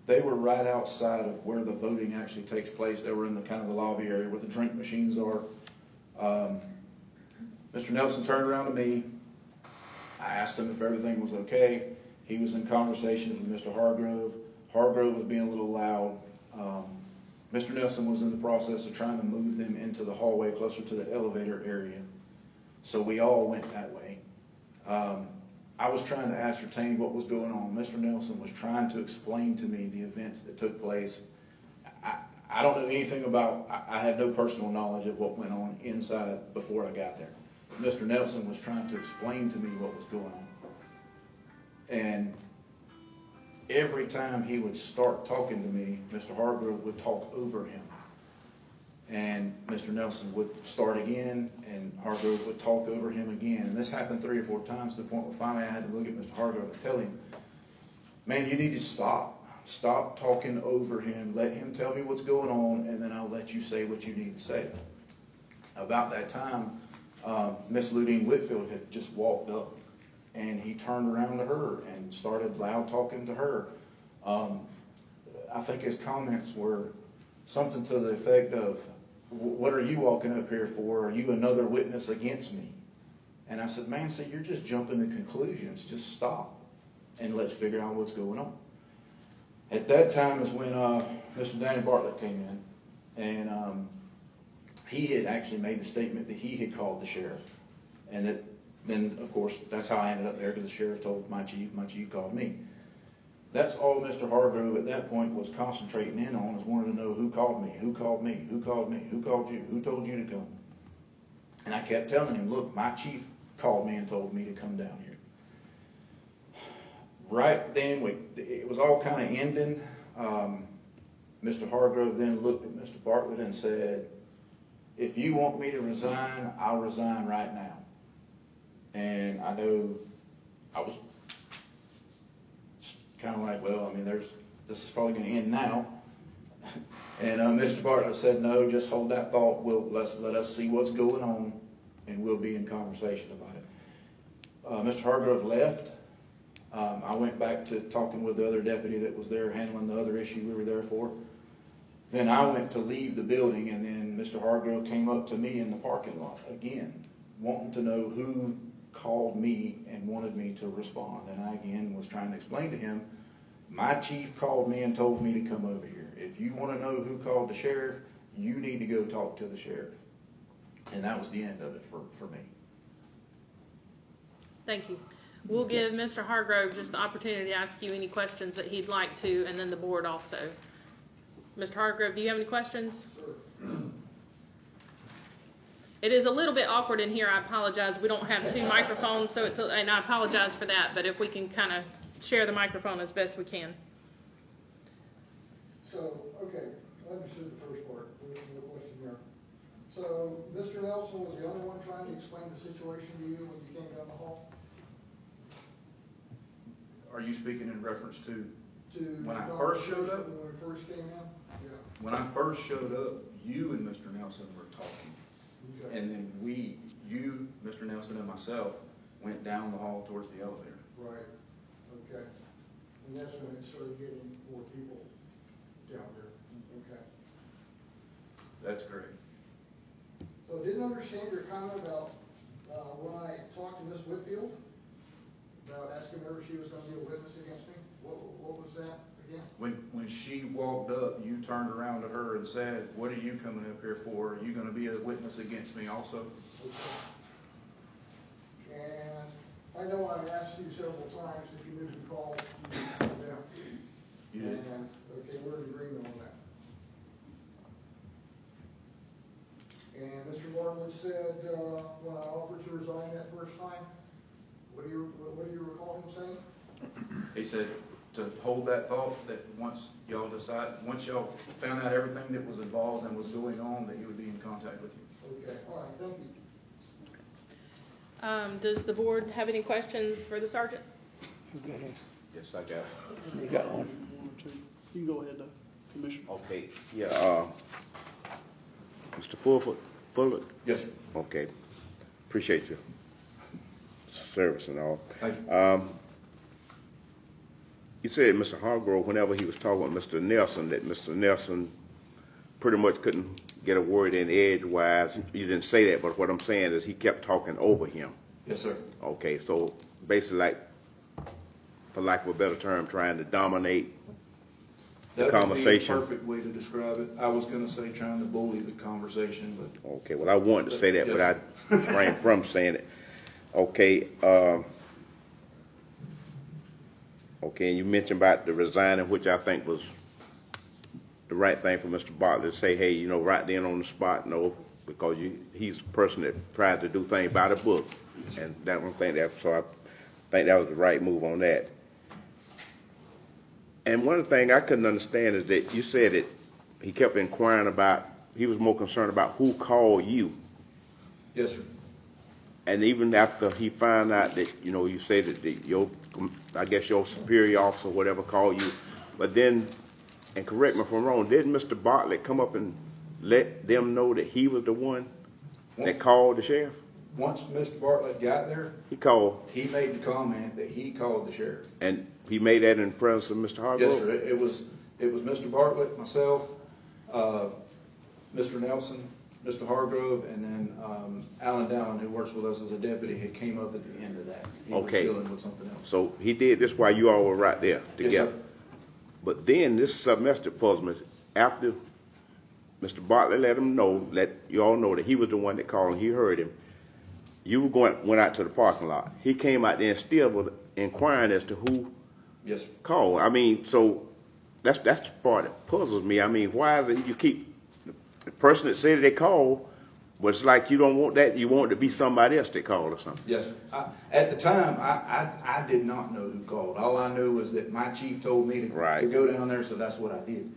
They were right outside of where the voting actually takes place. They were in the kind of the lobby area where the drink machines are. Mr. Nelson turned around to me. I asked him if everything was okay. He was in conversation with Mr. Hargrove. Hargrove was being a little loud. Mr. Nelson was in the process of trying to move them into the hallway closer to the elevator area. So we all went that way. I was trying to ascertain what was going on. Mr. Nelson was trying to explain to me the events that took place. I don't know anything about, I had no personal knowledge of what went on inside before I got there. But Mr. Nelson was trying to explain to me what was going on. And every time he would start talking to me, Mr. Hargrove would talk over him. and Mr. Nelson would start again, and Hargrove would talk over him again. And this happened 3 or 4 times to the point where finally I had to look at Mr. Hargrove and tell him, man, you need to stop. Stop talking over him. Let him tell me what's going on, and then I'll let you say what you need to say. About that time, Miss Ludine Whitfield had just walked up, and he turned around to her and started loud talking to her. I think his comments were something to the effect of, what are you walking up here for? Are you another witness against me? And I said, man, see, you're just jumping to conclusions. Just stop, and let's figure out what's going on. At that time is when Mr. Danny Bartlett came in, and he had actually made the statement that he had called the sheriff. And then, of course, that's how I ended up there, because the sheriff told my chief called me. That's all Mr. Hargrove at that point was concentrating in on, is wanting to know who called me, who called me, who called me, who called you, who told you to come. And I kept telling him, look, my chief called me and told me to come down here. Right then, it was all kind of ending. Mr. Hargrove then looked at Mr. Bartlett and said, if you want me to resign, I'll resign right now. And I know I was kind of like, well, I mean, this is probably going to end now. And Mr. Bartlett said, no, just hold that thought. Let us see what's going on, and we'll be in conversation about it. Mr. Hargrove left. I went back to talking with the other deputy that was there handling the other issue we were there for. Then I went to leave the building, and then Mr. Hargrove came up to me in the parking lot again, wanting to know who called me and wanted me to respond. And I again was trying to explain to him, my chief called me and told me to come over here. If you want to know who called the sheriff, you need to go talk to the sheriff. And that was the end of it for me. Thank you. We'll give Mr. Hargrove just the opportunity to ask you any questions that he'd like to, and then the board also. Mr. Hargrove, do you have any questions? Sure. It is a little bit awkward in here. I apologize. We don't have 2 microphones, so and I apologize for that, but if we can kind of share the microphone as best we can. So, okay, I understood the first part. There was no question there. So, Mr. Nelson was the only one trying to explain the situation to you when you came down the hall? Are you speaking in reference to when I the first showed up? When we first came in? Yeah. When I first showed up, you and Mr. Nelson were talking. Okay. And then you, Mr. Nelson, and myself went down the hall towards the elevator. Right. Okay. And that's when it started getting more people down there. Okay. That's correct. So I didn't understand your comment about when I talked to Miss Whitfield about asking her if she was going to be a witness against me. What was that again? When she walked up, you turned around to her and said, what are you coming up here for? Are you going to be a witness against me also? Okay. And I know I asked you several times if you knew who called you to come down. You did. And, okay, we're in agreement on that. And Mr. Bartlett said when I offered to resign that first time, what do you recall him saying? He said to hold that thought, that once y'all found out everything that was involved and was going on, that he would be in contact with you. Okay, all right, thank you. Does the board have any questions for the sergeant? Yes, I got it. You got one? You can go ahead, Commissioner. Okay, yeah, Mr. Fuller? Yes, sir. Okay, appreciate your service and all. Thank you. You said Mr. Hargrove, whenever he was talking with Mr. Nelson, that Mr. Nelson pretty much couldn't get a word in edgewise. You didn't say that, but what I'm saying is he kept talking over him. Yes, sir. Okay, so basically, like, for lack of a better term, trying to dominate the conversation. That would be a perfect way to describe it. I was going to say trying to bully the conversation, but... Okay, well, I wanted to say that, yes, but I refrained from saying it. Okay, okay, and you mentioned about the resigning, which I think was the right thing for Mr. Bartlett to say, hey, you know, right then on the spot, no, because he's a person that tries to do things by the book, and that one thing that, so I think that was the right move on that. And one thing I couldn't understand is that you said that he kept inquiring about he was more concerned about who called you. Yes, sir. And even after he found out that, you say that your superior officer, whatever, called you, but then, and correct me if I'm wrong, didn't Mr. Bartlett come up and let them know that he was the one that called the sheriff? Once Mr. Bartlett got there, he made the comment that he called the sheriff. And he made that in the presence of Mr. Hargrove? Yes, sir. It was Mr. Bartlett, myself, Mr. Nelson, Mr. Hargrove, and then Alan Dallin, who works with us as a deputy, had came up at the end of that. He was dealing with something else. So he did this while you all were right there together. Yes, sir. But then this semester puzzled me. After Mr. Bartlett let you all know that he was the one that called and he heard him, you went out to the parking lot. He came out there and still was inquiring as to who called. I mean, so that's the part that puzzles me. I mean, why is it you keep the person that said they called, but it's like you don't want that. You want it to be somebody else that called or something. Yes, sir. At the time, I did not know who called. All I knew was that my chief told me to go down there, so that's what I did.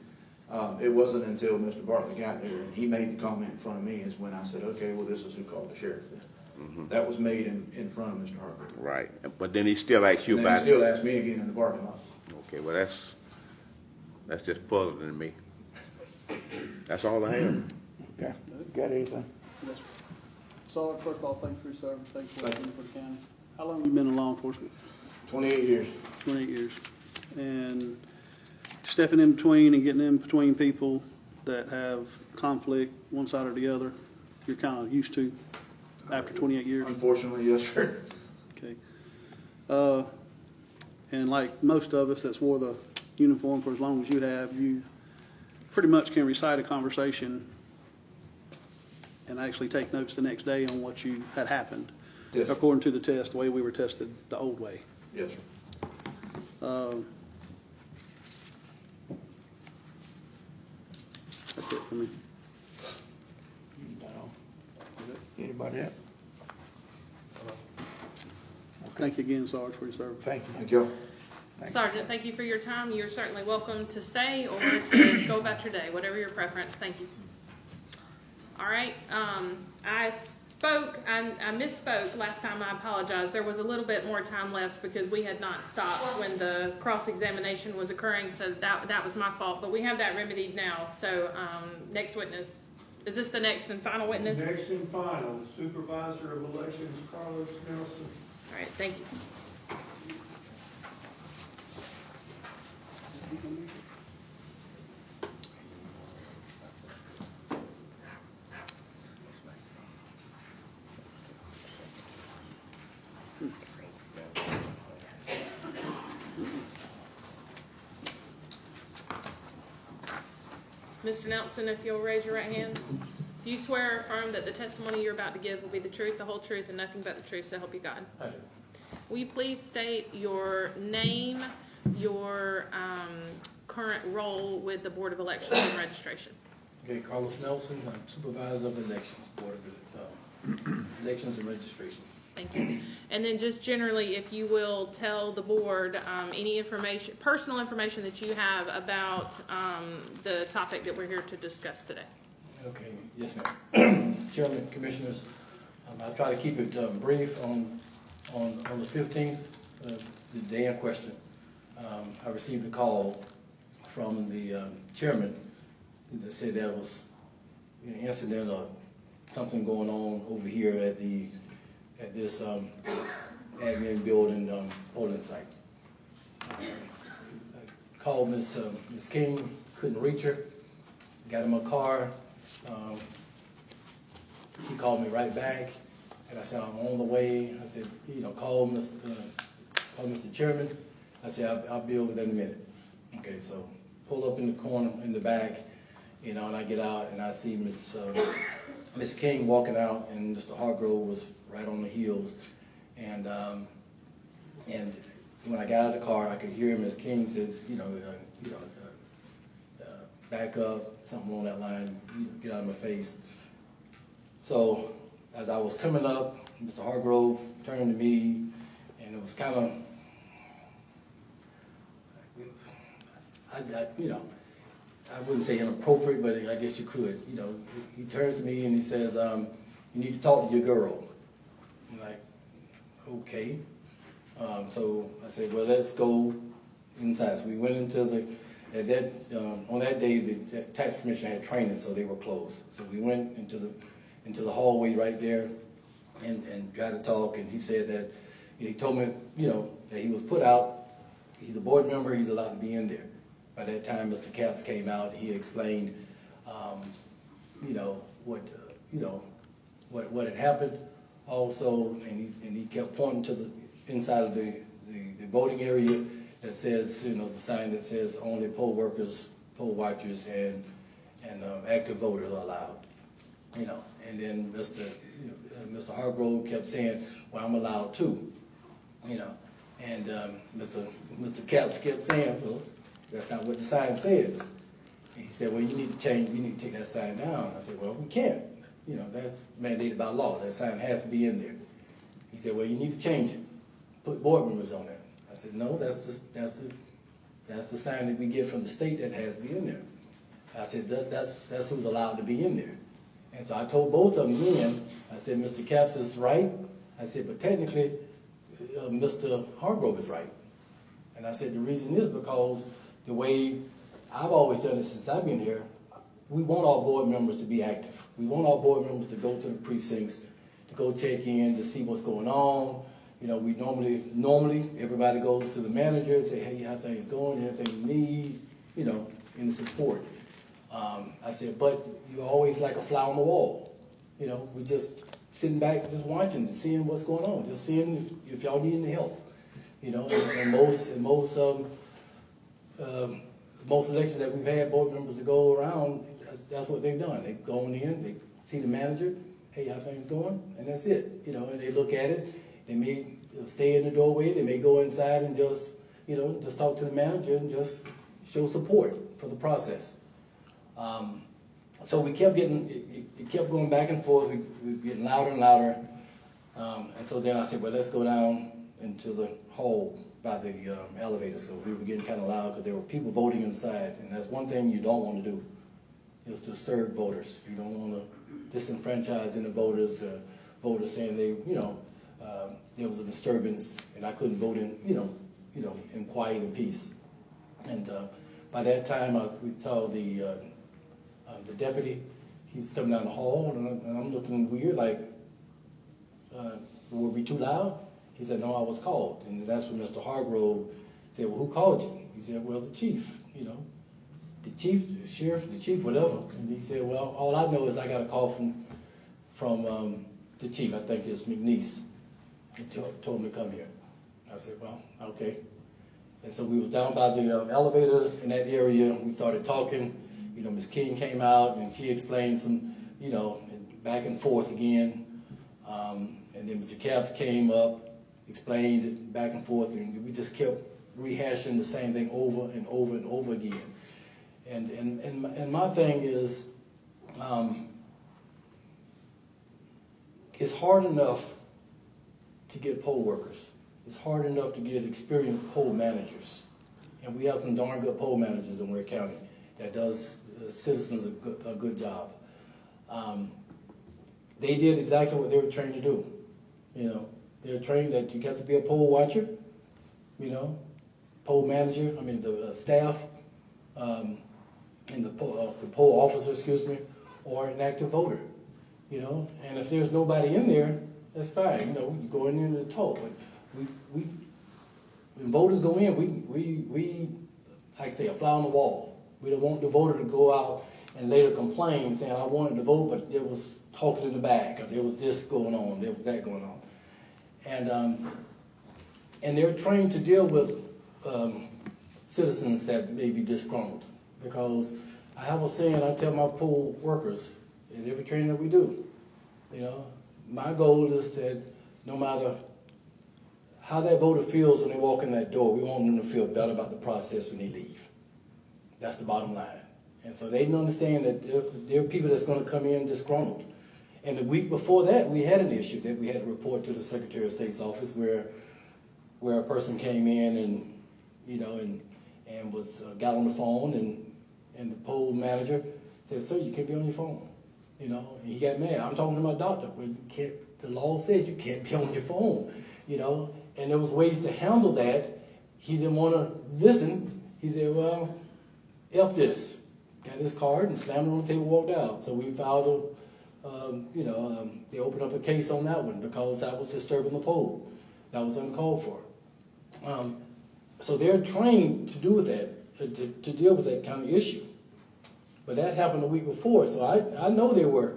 It wasn't until Mr. Bartlett got there and he made the comment in front of me is when I said, okay, well, this is who called the sheriff then. Mm-hmm. That was made in front of Mr. Hargrove. Right. But then he still asked you about it. He still asked me again in the parking lot. Okay, well, that's just puzzling to me. That's all I have. Okay. Got anything? Yes, sir. Sergeant, first of all, thanks for your service. Thanks for working for the county. How long have you been in law enforcement? 28 years. 28 years. And stepping in between and getting in between people that have conflict, one side or the other, you're kind of used to after 28 years? Unfortunately, yes, sir. Okay. And like most of us that's wore the uniform for as long as you have, you pretty much can recite a conversation and actually take notes the next day on what you had happened. Yes. According to the test, the way we were tested the old way. Yes, sir. That's it for me. No. Anybody else? Thank you again, Sarge, for your service. Thank you. Thank you. Sergeant, thank you for your time. You're certainly welcome to stay or to go about your day, whatever your preference. Thank you. All right. I misspoke last time. I apologize. There was a little bit more time left because we had not stopped when the cross-examination was occurring, so that was my fault. But we have that remedied now. So next witness. Is this the next and final witness? Next and final, Supervisor of Elections, Carlos Nelson. All right. Thank you. Mr. Nelson, if you'll raise your right hand. Do you swear or affirm that the testimony you're about to give will be the truth, the whole truth, and nothing but the truth, so help you God? I do. Will you please state your name, your current role with the Board of Elections and Registration? Okay, Carlos Nelson, I'm Supervisor of Elections, Board of Elections and Registration. Thank you. And then just generally, if you will tell the board any information, personal information that you have about the topic that we're here to discuss today. Okay, yes, ma'am. Mr. Chairman, Commissioners, I'll try to keep it brief. On the 15th, the day in question, I received a call from the chairman that said there was an incident or something going on over here at this admin building polling site. I called Ms. King, couldn't reach her, got in my car. She called me right back, and I said, I'm on the way. I said, call Mr. Chairman. I said, I'll be over there in a minute. Okay, so pull up in the corner in the back, and I get out, and I see Miss King walking out, and Mr. Hargrove was right on the heels. And when I got out of the car, I could hear Miss King says, back up, something along that line, get out of my face. So as I was coming up, Mr. Hargrove turned to me, and it was kind of, I wouldn't say inappropriate, but I guess you could. You know, he turns to me and he says, "You need to talk to your girl." I'm like, okay. So I said, well, let's go inside. So we went into on that day, the tax commission had training, so they were closed. So we went into the hallway right there and tried to talk. And he said that, he told me, that he was put out. He's a board member. He's allowed to be in there. By that time, Mr. Capps came out. He explained, what had happened. Also, and he kept pointing to the inside of the voting area that says, the sign that says only poll workers, poll watchers, and active voters are allowed. And then Mr. Hargrove kept saying, well, I'm allowed too. And Mr. Capps kept saying, well, that's not what the sign says. And he said, well, you need to take that sign down. I said, well, we can't. That's mandated by law. That sign has to be in there. He said, well, you need to change it. Put board members on it. I said, no, that's the sign that we get from the state that has to be in there. I said, that's who's allowed to be in there. And so I told both of them then, I said, Mr. Capps is right. I said, but technically, Mr. Hargrove is right. And I said, the reason is because the way I've always done it since I've been here, we want our board members to be active. We want our board members to go to the precincts, to go check in, to see what's going on. We normally everybody goes to the manager and say, hey, how things going, anything you need, in the support. I said, but you're always like a fly on the wall. We're just sitting back, just watching, seeing what's going on, just seeing if y'all need any help. And most elections that we've had board members to go around, that's what they've done. They've gone in, they see the manager, hey, how things going, and that's it. And they look at it. They may stay in the doorway. They may go inside and just talk to the manager and just show support for the process. So we kept it kept going back and forth. We were getting louder and louder. And so then I said, well, let's go down into the hall by the elevator. So we were getting kind of loud because there were people voting inside. And that's one thing you don't want to do, is to disturb voters. You don't want to disenfranchise any voters, voters saying there was a disturbance and I couldn't vote in quiet and peace. And by that time, we saw the deputy. He's coming down the hall, and I'm looking weird, like, were we too loud? He said, no, I was called. And that's when Mr. Hargrove said, well, who called you? He said, well, the chief, the chief, the sheriff, the chief, whatever. And he said, well, all I know is I got a call from the chief, I think it's McNeese. He told me to come here. I said, well, okay. And so we was down by the elevator in that area. We started talking. Ms. King came out and she explained some, back and forth again. And then Mr. Capps came up, explained it back and forth, and we just kept rehashing the same thing over and over and over again. And my thing is, it's hard enough to get poll workers. It's hard enough to get experienced poll managers. And we have some darn good poll managers in Ware County that does citizens a good job. They did exactly what they were trained to do. They're trained that you have to be a poll watcher, poll manager, the staff, and the poll officer, or an active voter, And if there's nobody in there, that's fine. You go in there to talk. But we when voters go in, we like I say, a fly on the wall. We don't want the voter to go out and later complain, saying, I wanted to vote, but there was talking in the back, or there was this going on, there was that going on. And they're trained to deal with citizens that may be disgruntled. Because I have a saying I tell my poll workers in every training that we do, my goal is that no matter how that voter feels when they walk in that door, we want them to feel better about the process when they leave. That's the bottom line. And so they understand that there are people that's going to come in disgruntled. And the week before that, we had an issue that we had to report to the Secretary of State's office where a person came in and was got on the phone and the poll manager said, "Sir, you can't be on your phone." You know, and he got mad. I'm talking to my doctor. Well, you can't. The law says you can't be on your phone. You know, and there was ways to handle that. He didn't want to listen. He said, "Well, F this." Got his card and slammed it on the table, walked out. So we filed they opened up a case on that one because that was disturbing the poll. That was uncalled for. So they're trained to do with that, to deal with that kind of issue. But that happened a week before, so I know they were,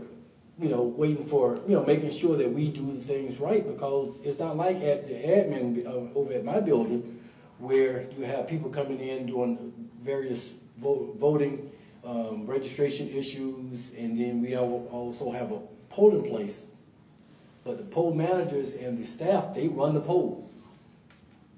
waiting for, making sure that we do things right, because it's not like at the admin over at my building where you have people coming in doing various voting registration issues, and then we also have a polling place. But the poll managers and the staff, they run the polls.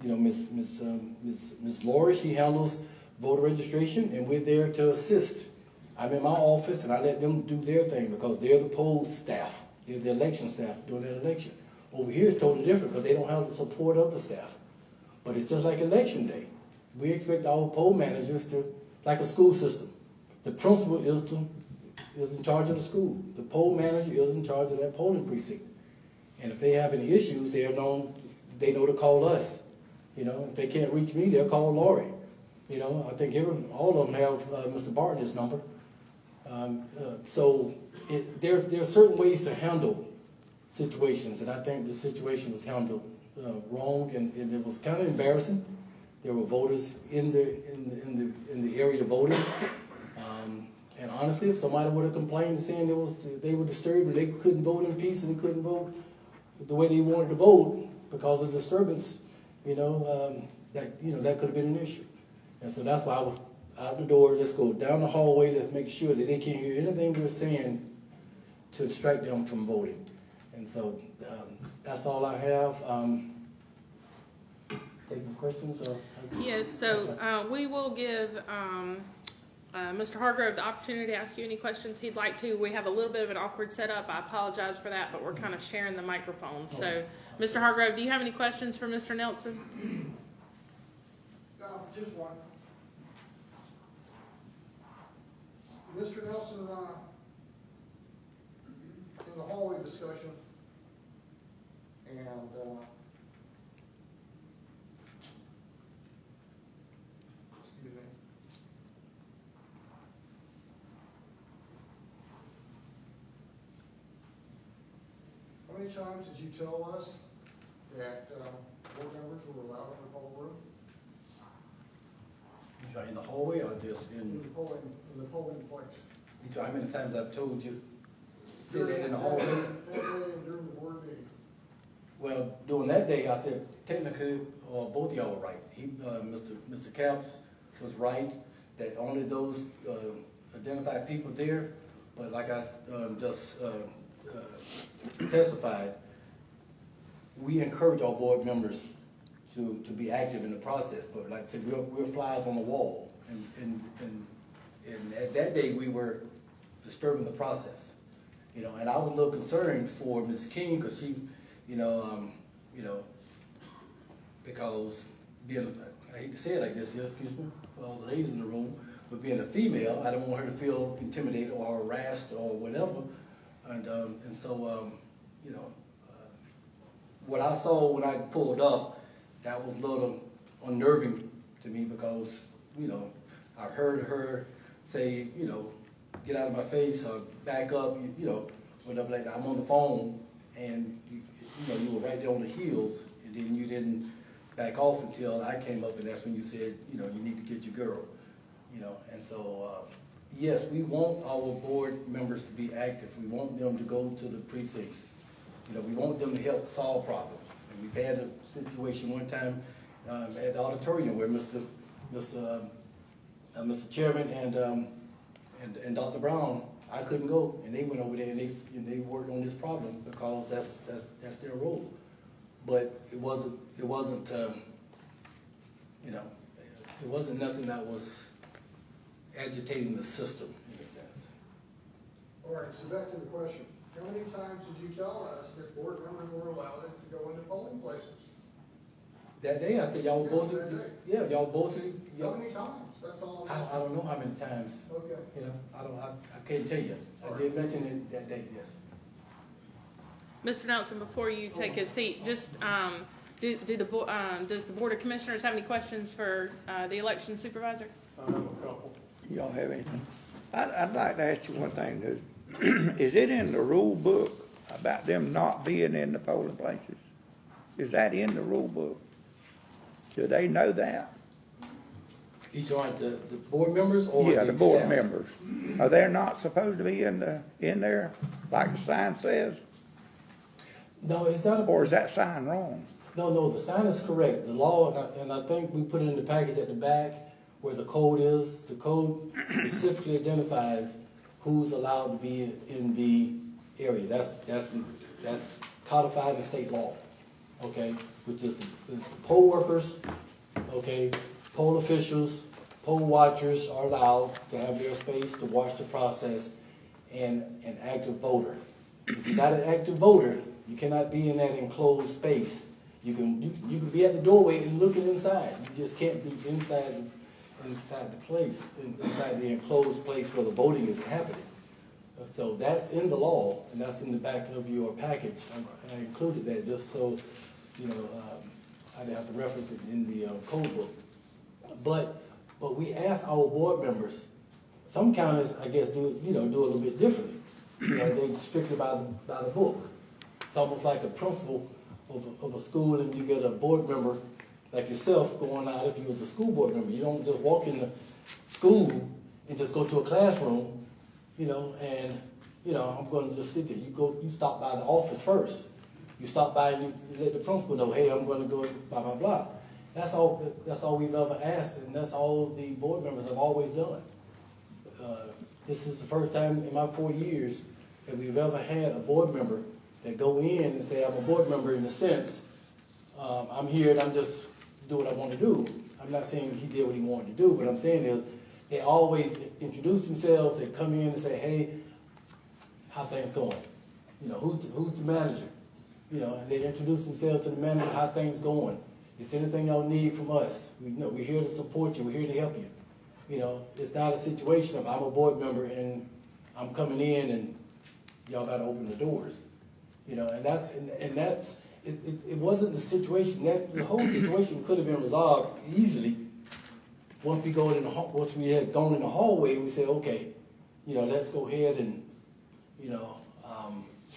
Miss Lori, she handles voter registration, and we're there to assist. I'm in my office, and I let them do their thing because they're the poll staff. They're the election staff doing that election. Over here, it's totally different because they don't have the support of the staff. But it's just like election day. We expect our poll managers to, like a school system. The principal is in charge of the school. The poll manager is in charge of that polling precinct. And if they have any issues, they know to call us. If they can't reach me, they'll call Lori. I think all of them have Mr. Barton's number. There are certain ways to handle situations, and I think the situation was handled wrong, and it was kind of embarrassing. There were voters in the area voting, and honestly, if somebody would have complained saying they were disturbed and they couldn't vote in peace and they couldn't vote the way they wanted to vote because of disturbance, that could have been an issue. And so that's why I was out the door. Let's go down the hallway. Let's make sure that they can't hear anything we're saying to distract them from voting. And so that's all I have. Taking questions? Yes, so we will give Mr. Hargrove the opportunity to ask you any questions he'd like to. We have a little bit of an awkward setup. I apologize for that, but we're kind of sharing the microphone. So, Mr. Hargrove, do you have any questions for Mr. Nelson? Just one. Mr. Nelson and I, in the hallway discussion, and excuse me. How many times did you tell us that board members were allowed in the poll room? In the hallway or just in the polling place? How many times I've told you say that in the hallway? hallway? That day and during the board meeting. Well, during that day, I said technically both of y'all were right. Mr. Capps was right that only those identified people there. But like I just testified, we encourage our board members to be active in the process. But like I said, we're flies on the wall. And at that day, we were disturbing the process. And I was a little concerned for Ms. King because she, because being, I hate to say it like this, excuse me, for all the ladies in the room, but being a female, I don't want her to feel intimidated or harassed or whatever. And so, what I saw when I pulled up, that was a little unnerving to me because, I heard her say, get out of my face or back up, whatever like that. I'm on the phone and, you were right there on the heels and then you didn't back off until I came up and that's when you said, you need to get your girl, and so, yes, we want our board members to be active. We want them to go to the precincts. We want them to help solve problems. And we've had a situation one time at the auditorium where Mr. Chairman and Dr. Brown, I couldn't go, and they went over there and they worked on this problem because that's their role. But it wasn't nothing that was agitating the system in a sense. All right, so back to the question. How many times did you tell us that board members were allowed to go into polling places? That day, I said y'all both. That day. Yeah, y'all both. How many times? That's all. I don't know how many times, Okay. you know, I can't tell you. I did mention it that day, yes. Mr. Nelson, before you take a seat, just does the Board of Commissioners have any questions for the election supervisor? I have a couple. Y'all have anything? I'd like to ask you one thing. Is it in the rule book about them not being in the polling places? Is that in the rule book? Do they know that? You talking the board members or Yeah, the board staff? members. Are they not supposed to be in there like the sign says? No, it's not. Or is that sign wrong? No, the sign is correct. The law, and I think we put it in the package at the back where the code is. The code specifically identifies who's allowed to be in the area. That's codified in state law, okay? Which is the poll workers, okay? Poll officials, poll watchers are allowed to have their space to watch the process, and an active voter. If you're not an active voter, you cannot be in that enclosed space. You can be at the doorway and looking inside. You just can't be inside the place, inside the enclosed place where the voting is happening. So that's in the law, and that's in the back of your package. I included that just so, you know, I didn't have to reference it in the code book. But we ask our board members. Some counties, I guess, do a little bit differently. You know, they strictly by the book. It's almost like a principal of a school, and you get a board member like yourself going out. If you was a school board member, you don't just walk into school and just go to a classroom, you know, and I'm going to just sit there. You stop by the office first. You stop by and you let the principal know, hey, I'm going to go blah blah blah. That's all we've ever asked, and that's all the board members have always done. This is the first time in my 4 years that we've ever had a board member that go in and say, I'm a board member in the sense, I'm here and I'm just do what I want to do. I'm not saying he did what he wanted to do. What I'm saying is they always introduce themselves. They come in and say, hey, how things going? You know, who's the manager? You know, and they introduce themselves to the manager, how things going. Is anything y'all need from us? We're here to support you. We're here to help you. You know, it's not a situation of I'm a board member and I'm coming in and y'all got to open the doors. You know, and that's it wasn't the situation. The whole situation could have been resolved easily once we had gone in the hallway. We said, okay, you know, let's go ahead and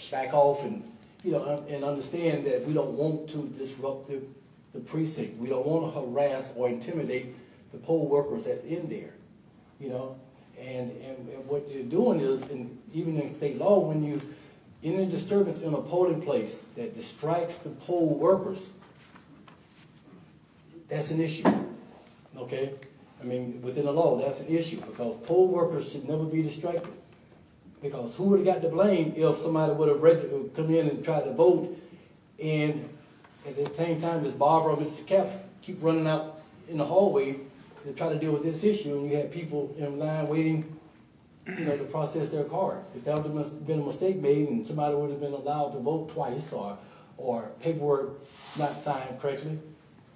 back off and and understand that we don't want to disrupt the precinct. We don't want to harass or intimidate the poll workers that's in there. You know, and what you're doing is, even in state law, when you any disturbance in a polling place that distracts the poll workers, that's an issue, okay? I mean, within the law, that's an issue because poll workers should never be distracted. Because who would have got to blame if somebody would have come in and tried to vote, and at the same time, Ms. Barbara or Mr. Capps keep running out in the hallway to try to deal with this issue, and you had people in line waiting to process their card. If that would have been a mistake made and somebody would have been allowed to vote twice or paperwork not signed correctly,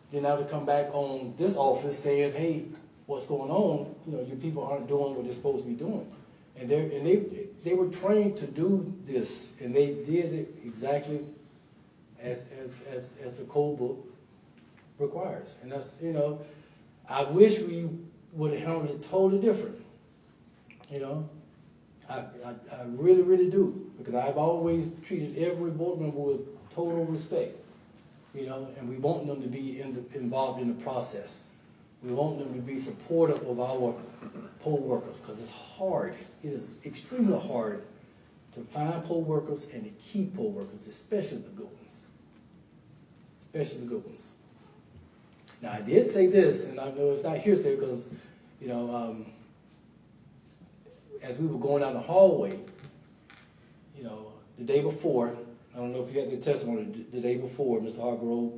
then I would come back on this office saying, hey, what's going on? Your people aren't doing what they're supposed to be doing. And they were trained to do this, and they did it exactly as the code book requires. And that's, I wish we would have handled it totally different. I really, really do, because I've always treated every board member with total respect, and we want them to be involved in the process. We want them to be supportive of our poll workers, because it's hard. It is extremely hard to find poll workers and to keep poll workers, especially the good ones. Especially the good ones. Now, I did say this, and I know it's not hearsay because, as we were going down the hallway, the day before, I don't know if you had the testimony, the day before, Mr. Hargrove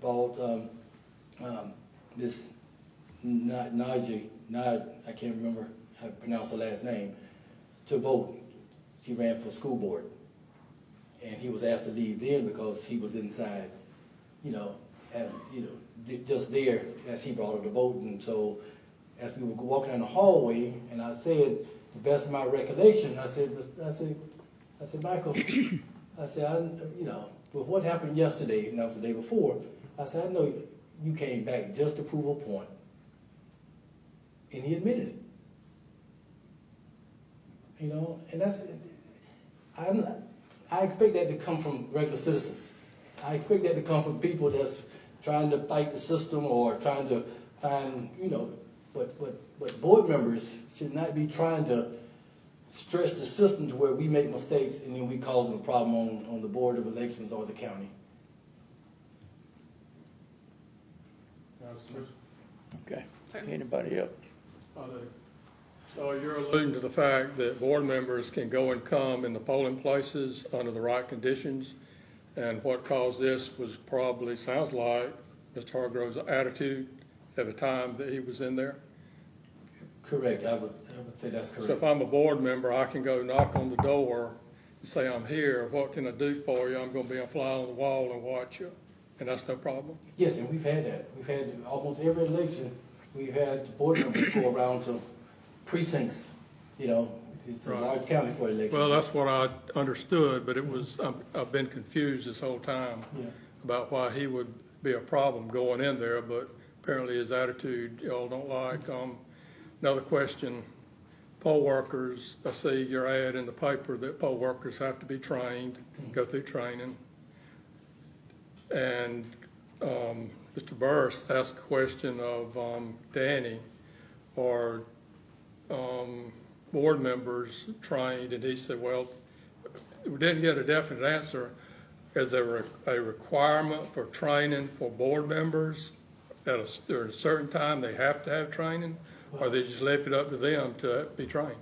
brought Miss Najee, I can't remember how to pronounce her last name, to vote. She ran for school board. And he was asked to leave then because he was inside, just there as he brought her to vote. And so as we were walking in the hallway, and I said, the best of my recollection, I said, Michael, I said, with what happened yesterday, and that was the day before, I said, I know you came back just to prove a point. And he admitted it. And I expect that to come from regular citizens. I expect that to come from people that's trying to fight the system or trying to find, but board members should not be trying to stretch the system to where we make mistakes and then we causing a problem on the Board of Elections or the county. Okay. Anybody else? So you're alluding to the fact that board members can go and come in the polling places under the right conditions, and what caused this was probably, sounds like, Mr. Hargrove's attitude at the time that he was in there? Correct. I would say that's correct. So if I'm a board member, I can go knock on the door and say, I'm here, what can I do for you? I'm going to be a fly on the wall and watch you. And that's no problem? Yes, and we've had that. We've had almost every election, we've had board members go around to precincts. It's right. A large county for election. Well, that's what I understood, but it was, I've been confused this whole time about why he would be a problem going in there, but apparently his attitude y'all don't like. Another question, poll workers, I see your ad in the paper that poll workers have to be trained, go through training. And Mr. Burris asked a question of Danny, or board members trained, and he said, well, we didn't get a definite answer. Is there a requirement for training for board members at a certain time they have to have training, or they just left it up to them to be trained?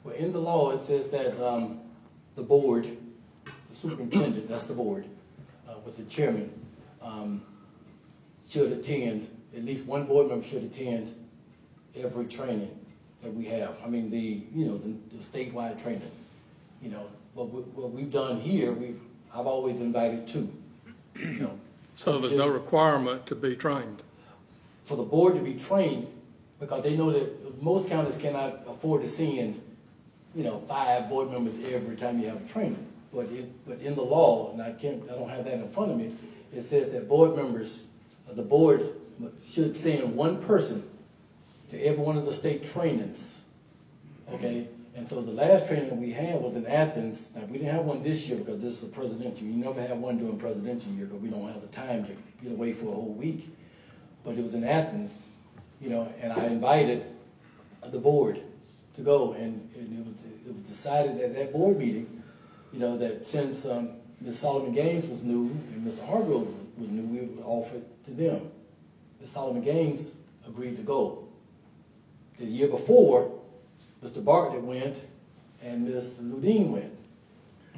Well, in the law it says that the board, the superintendent, that's the board, with the chairman, should attend, at least one board member should attend every training that we have. I mean, the statewide training. What we've done here, I've always invited two. So there's no requirement to be trained? For the board to be trained, because they know that most counties cannot afford to send, 5 board members every time you have a training. But in the law, and I don't have that in front of me, it says that board members, the board should send one person to every one of the state trainings. Okay? And so the last training that we had was in Athens. Now, we didn't have one this year because this is a presidential. You never have one during presidential year because we don't have the time to get away for a whole week. But it was in Athens, and I invited the board to go, and it was decided at that board meeting, that since Ms. Solomon Gaines was new and Mr. Hargrove was new, we would offer it to them. Ms. Solomon Gaines agreed to go. The year before, Mr. Bartlett went and Ms. Ludine went.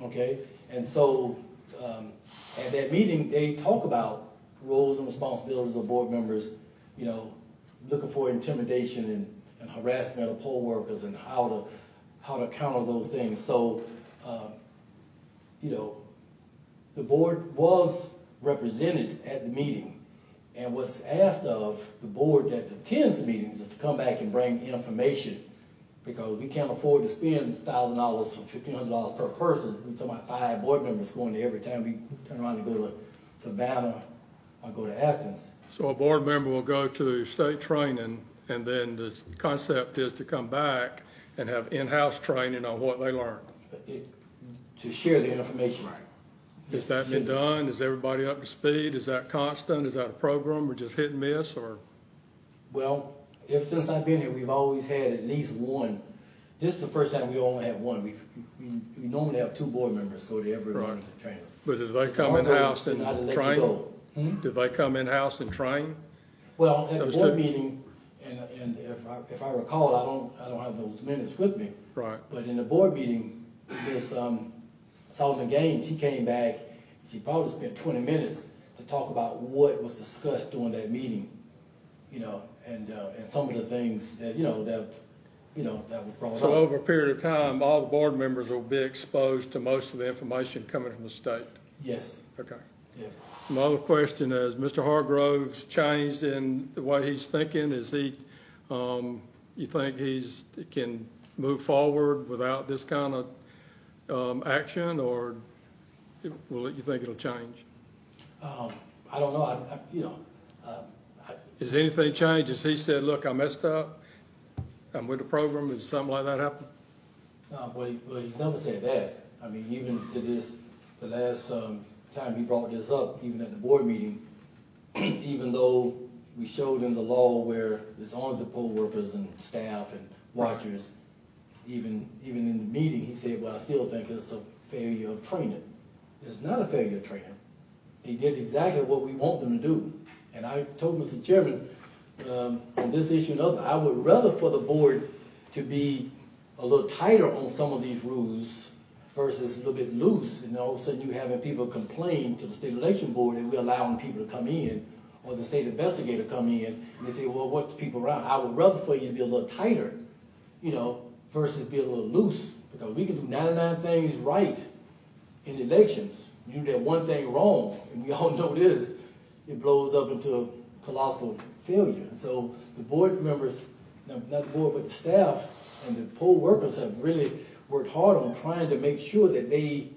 Okay, and so at that meeting they talk about roles and responsibilities of board members, looking for intimidation and harassment of poll workers and how to counter those things. So, the board was represented at the meeting, and what's asked of the board that attends the meetings is to come back and bring information, because we can't afford to spend $1,000 or $1,500 per person. We're talking about 5 board members going there every time we turn around and go to Savannah or go to Athens. So a board member will go to state training, and then the concept is to come back and have in-house training on what they learned. To share the information. Has that been done? Is everybody up to speed? Is that constant? Is that a program, or just hit and miss? Or? Well, ever since I've been here, we've always had at least one. This is the first time we only have one. We normally have 2 board members go to every one of the trainings. But did they come in-house and train? Did they come in-house and train? Well, at the board meeting, and if I recall, I don't have those minutes with me. Right. But in the board meeting, Ms. Solomon Gaines, she came back. She probably spent 20 minutes to talk about what was discussed during that meeting, and some of the things that that was brought up. So over a period of time, all the board members will be exposed to most of the information coming from the state? Yes. Okay. Yes. My other question is, Mr. Hargrove's changed in the way he's thinking? Is he You think can move forward without this kind of action, or you think it'll change? I don't know. Has anything changed? Has he said, look, I messed up, I'm with the program? Has something like that happened? Well, he's never said that. I mean, even to the last time he brought this up, even at the board meeting, even though we showed in the law where it's only the poll workers and staff and watchers, even in the meeting, he said, well, I still think it's a failure of training. It's not a failure of training. He did exactly what we want them to do. And I told Mr. Chairman, on this issue and other, I would rather for the board to be a little tighter on some of these rules versus a little bit loose, and all of a sudden you having people complain to the state election board that we're allowing people to come in, or the state investigator come in, and they say, well, what's the people around? I would rather for you to be a little tighter, versus be a little loose, because we can do 99 things right in elections. You do that one thing wrong, and we all know this, it blows up into a colossal failure. And so the board members, not the board, but the staff and the poll workers have really worked hard on trying to make sure that they,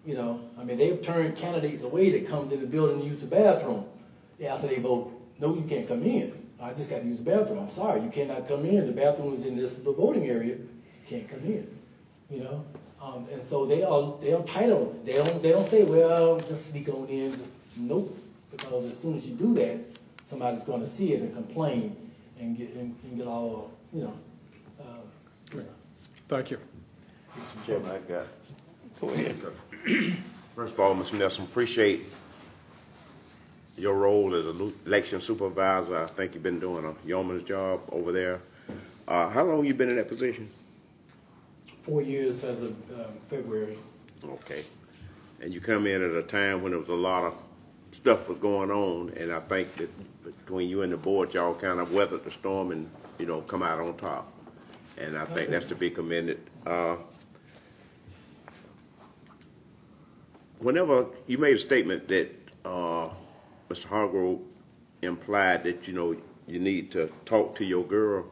they've turned candidates away that comes in the building and use the bathroom after they vote. No, you can't come in. I just got to use the bathroom. I'm sorry, you cannot come in. The bathroom is in the voting area. You can't come in. And so they are tight on it. They don't say, well, just sneak on in. Just nope. Because as soon as you do that, somebody's going to see it and complain and get all Thank you. Mr. Chairman, I got. Go ahead. First of all, Mr. Nelson, appreciate your role as an election supervisor. I think you've been doing a yeoman's job over there. How long you been in that position? 4 years as of February. Okay. And you come in at a time when there was a lot of stuff was going on, and I think that between you and the board, y'all kind of weathered the storm and, come out on top. And I think that's to be commended. Whenever you made a statement that Mr. Hargrove implied that, you need to talk to your girl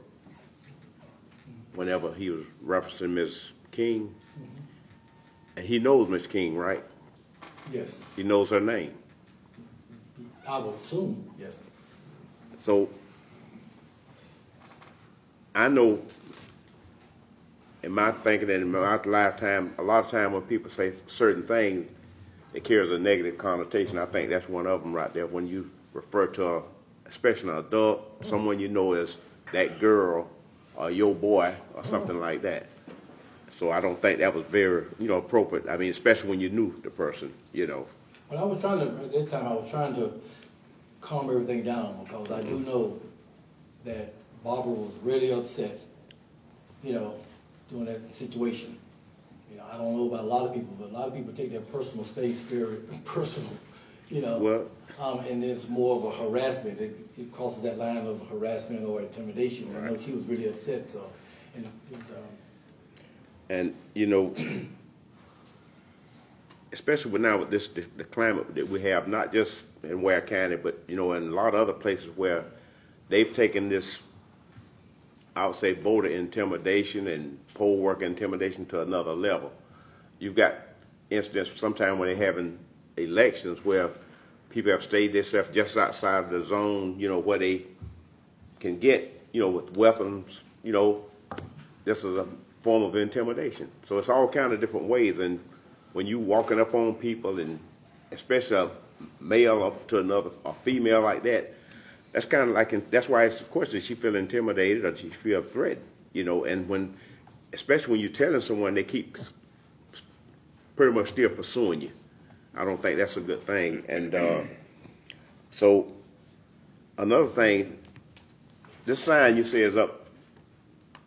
whenever he was referencing Ms. King. And he knows Ms. King, right? Yes. He knows her name. I would assume, yes. So I know in my thinking and in my lifetime, a lot of time when people say certain things, it carries a negative connotation. I think that's one of them right there. When you refer to, especially an adult, someone you know as that girl or your boy or something like that. So I don't think that was very, appropriate. I mean, especially when you knew the person, Well, at this time, I was trying to calm everything down because I do know that Barbara was really upset, during that situation. I don't know about a lot of people, but a lot of people take their personal space very personal, Well, and it's more of a harassment. It crosses that line of harassment or intimidation. Right. I know she was really upset, so. And especially with the climate that we have, not just in Ware County, but in a lot of other places where they've taken this, I would say, voter intimidation and poll worker intimidation to another level. You've got incidents sometimes when they're having elections where people have stayed themselves just outside of the zone, where they can get, with weapons, this is a form of intimidation. So it's all kind of different ways. And when you walking up on people, and especially a male up to a female like that, that's kind of like, that's why it's, of course, does she feel intimidated or does she feel threatened, and especially when you're telling someone, they keep pretty much still pursuing you. I don't think that's a good thing. And so another thing, this sign you say is up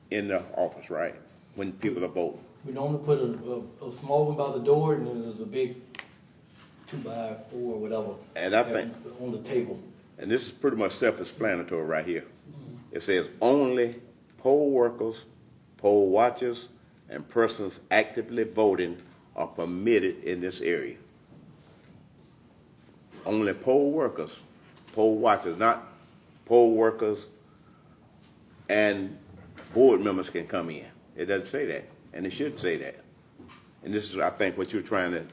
in the office, right? When people are voting. We normally put a small one by the door, and then there's a big 2x4 or whatever. And I think on the table. And this is pretty much self-explanatory right here. It says only poll workers, poll watchers, and persons actively voting are permitted in this area. Only poll workers, poll watchers, not poll workers and board members can come in. It doesn't say that, and it should say that. And this is, I think, what you're trying to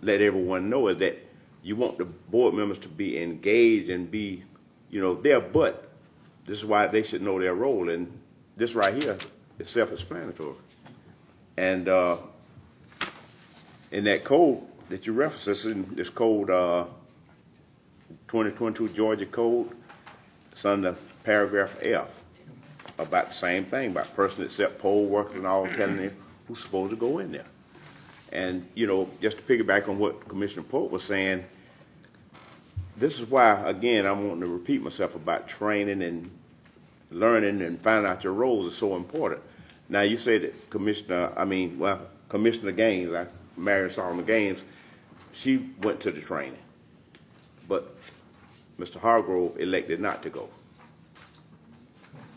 let everyone know is that you want the board members to be engaged and be, there, but this is why they should know their role. And this right here is self-explanatory. And in that code that you referenced, this in this code, 2022 Georgia Code, it's under paragraph F, about the same thing, about person except poll workers and all, telling them who's supposed to go in there. And, just to piggyback on what Commissioner Pope was saying, this is why, again, I'm wanting to repeat myself about training and learning and finding out your roles is so important. Now, you say that Commissioner Gaines, like Mary Solomon Gaines, she went to the training, but Mr. Hargrove elected not to go.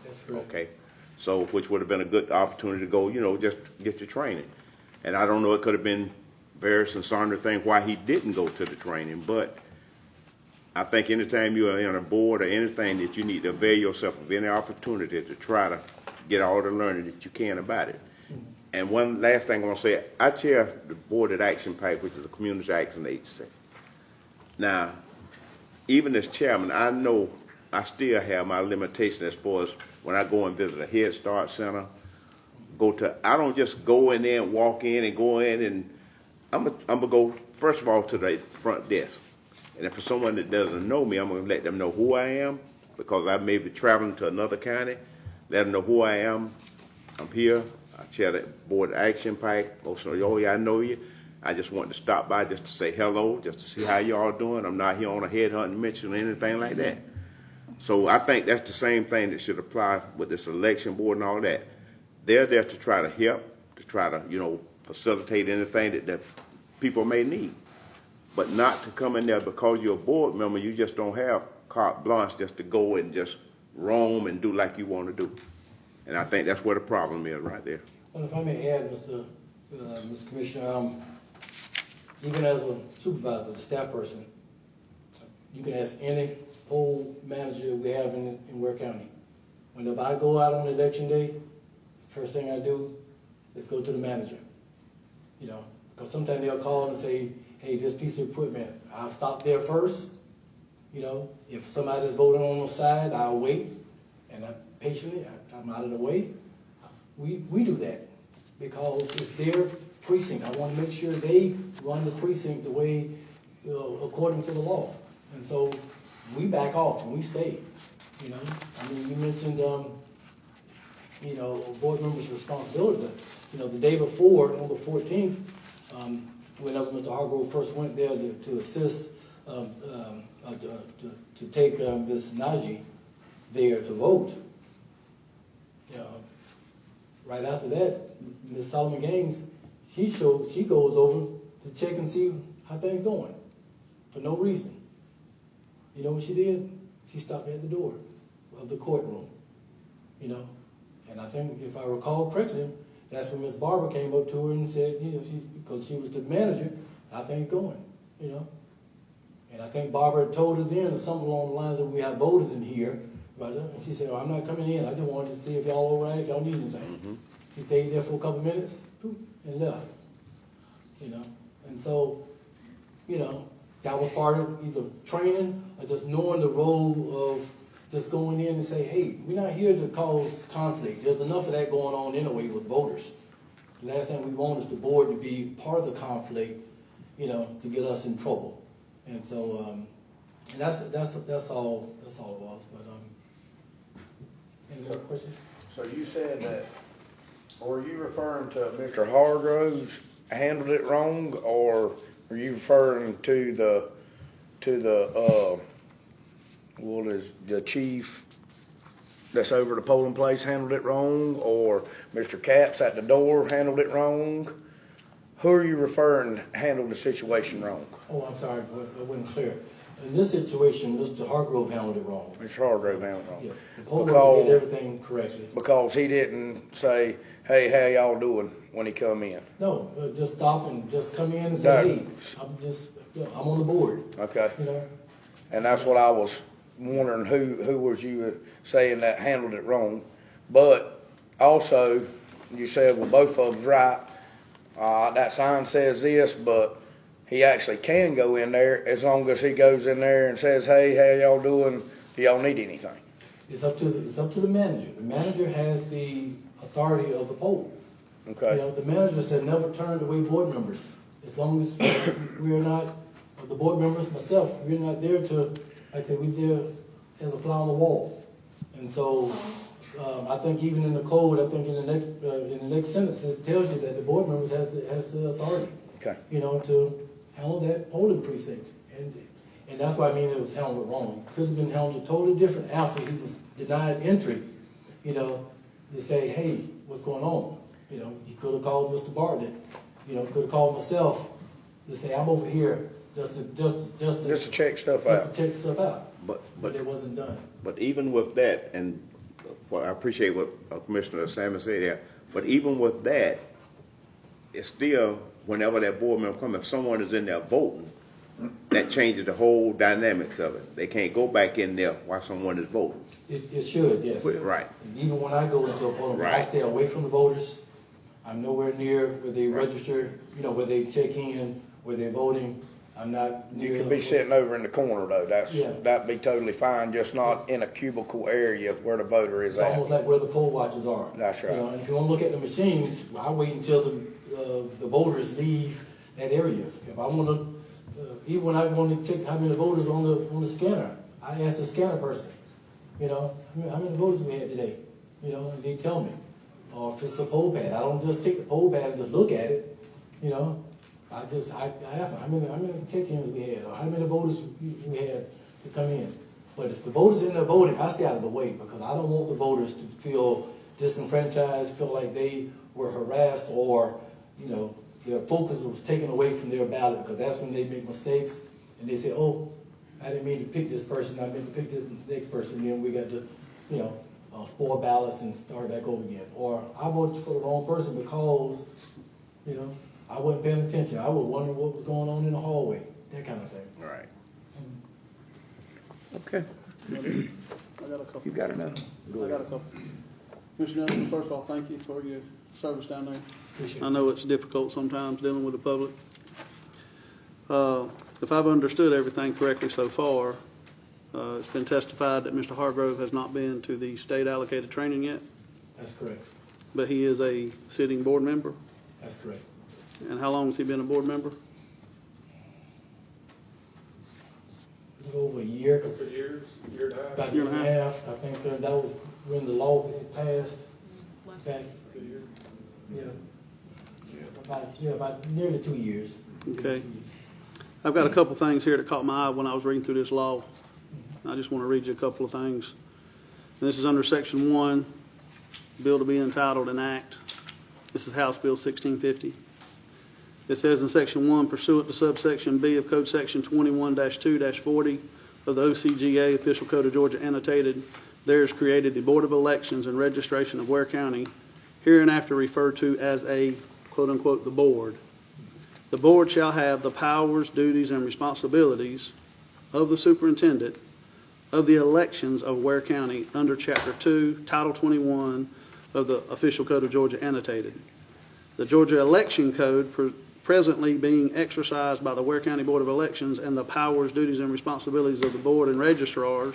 That's correct. Okay, so which would have been a good opportunity to go, just get your training. And I don't know, it could have been various and sundry things why he didn't go to the training, but I think anytime you are on a board or anything that you need to avail yourself of any opportunity to try to get all the learning that you can about it. And one last thing I want to say, I chair the Board at Action PAC, which is a community action agency. Now, even as chairman, I know I still have my limitation as far as when I go and visit a Head Start center, I don't just go in there and walk in and go in, and I'm gonna go, first of all, to the front desk. And if for someone that doesn't know me, I'm going to let them know who I am, because I may be traveling to another county. Let them know who I am. I'm here. I chair the Board of Action PAC. Oh, yeah, I know you. I just wanted to stop by just to say hello, just to see how you all doing. I'm not here on a headhunting mission or anything like that. So I think that's the same thing that should apply with this election board and all that. They're there to try to help, to try to, facilitate anything that the people may need. But not to come in there because you're a board member, you just don't have carte blanche just to go and just roam and do like you want to do. And I think that's where the problem is right there. Well, if I may add, Mr. Commissioner, even as a supervisor, a staff person, you can ask any poll manager we have in Ware County. Whenever I go out on election day, first thing I do is go to the manager. Because sometimes they'll call and say, hey, this piece of equipment, I'll stop there first. If somebody's voting on the side, I'll wait, and I'm out of the way. We do that because it's their precinct. I want to make sure they run the precinct the way, according to the law. And so we back off and we stay. You mentioned, board members' responsibilities. The day before, on the 14th, whenever Mr. Hargrove first went there to assist, to take Ms. Najee there to vote, right after that, Ms. Solomon Gaines, she goes over to check and see how things going for no reason. You know what she did? She stopped at the door of the courtroom, And I think, if I recall correctly, that's when Ms. Barber came up to her and said, because she was the manager, how things going, And I think Barbara told her then something along the lines of, we have voters in here, right? And she said, I'm not coming in. I just wanted to see if y'all all right, if y'all need anything. Mm-hmm. She stayed there for a couple minutes and left, And so, that was part of either training or just knowing the role of just going in and say, hey, we're not here to cause conflict. There's enough of that going on anyway with voters. The last thing we want is the board to be part of the conflict, to get us in trouble. And so, and that's all it was. But any other questions? So you said that, were you referring to Mr. Hargrove handled it wrong, or were you referring to the what is the chief that's over the polling place handled it wrong, or Mr. Capps at the door handled it wrong? Who are you referring handled the situation wrong? Oh, I'm sorry, I wasn't clear. In this situation, Mr. Hargrove handled it wrong. Mr. Hargrove handled it wrong. Yes, the poll worker did everything correctly. Because he didn't say, hey, how y'all doing when he come in? No, just stop and just come in and say, hey, I'm on the board. Okay. And that's what I was wondering who was you saying that handled it wrong. But also, you said, well, both of them's right. That sign says this, but he actually can go in there as long as he goes in there and says, hey, how y'all doing? Do y'all need anything? It's up to the manager. The manager has the authority of the poll. Okay. You know, the manager said never turn away board members. As long as we're not, the board members, myself, we're not there to, like I said, we're there as a fly on the wall. And so I think even in the code, I think in the next sentence, it tells you that the board members has the authority. Okay. You know, to handle that polling precinct. And that's why I mean it was handled wrong. It could have been handled totally different after he was denied entry, you know, to say, hey, what's going on? You know, he could have called Mr. Bartlett, you know, could have called myself to say, I'm over here just to check stuff out. Just to check stuff out. But it wasn't done. But even with that, and I appreciate what Commissioner Salmon said there, but even with that, it's still, whenever that board member comes, if someone is in there voting, that changes the whole dynamics of it. They can't go back in there while someone is voting. It should, yes. Right. And even when I go into a polling, I stay away from the voters. I'm nowhere near where they register, you know, where they check in, where they're voting. I'm not near. You could be sitting over in the corner though. That'd be totally fine. Just not in a cubicle area where the voter is at. It's almost like where the poll watchers are. That's right. You know, and if you want to look at the machines, I wait until the voters leave that area. If I want to, even when I want to check how many voters on the scanner, I ask the scanner person, you know, how many voters we had today, you know, and they tell me. Or if it's a poll pad, I don't just take the poll pad and just look at it, you know. I ask them how many check-ins we had, or how many voters we had to come in. But if the voters in there voting, I stay out of the way because I don't want the voters to feel disenfranchised, feel like they were harassed, or you know, their focus was taken away from their ballot, because that's when they make mistakes and they say, oh, I didn't mean to pick this person, I meant to pick this next person, then we got to, you know, spoil ballots and start back over again. Or I voted for the wrong person because, you know, I wasn't paying attention. I was wondering what was going on in the hallway, that kind of thing. Right. Okay. I got a couple. You got another? I got a couple. Mr. Nelson, first of all, thank you for your service down there. Appreciate I know it's difficult sometimes dealing with the public. If I've understood everything correctly so far, it's been testified that Mr. Hargrove has not been to the state allocated training yet, That's correct. but he is a sitting board member. That's correct. And how long has he been a board member? A little over a year. Couple of years, year and a half. About a year and a half. I think that was when the law passed. Back, about nearly 2 years. Okay. I've got a couple things here that caught my eye when I was reading through this law. I just want to read you a couple of things. And this is under Section 1, bill to be entitled an act. This is House Bill 1650. It says in Section 1, pursuant to subsection B of Code Section 21-2-40 of the OCGA, Official Code of Georgia Annotated, there is created the Board of Elections and Registration of Ware County, hereinafter referred to as a, quote-unquote, the board. The board shall have the powers, duties, and responsibilities of the superintendent of the elections of Ware County under Chapter 2, Title 21 of the Official Code of Georgia Annotated. The Georgia Election Code presently being exercised by the Ware County Board of Elections, and the powers, duties, and responsibilities of the board and registrars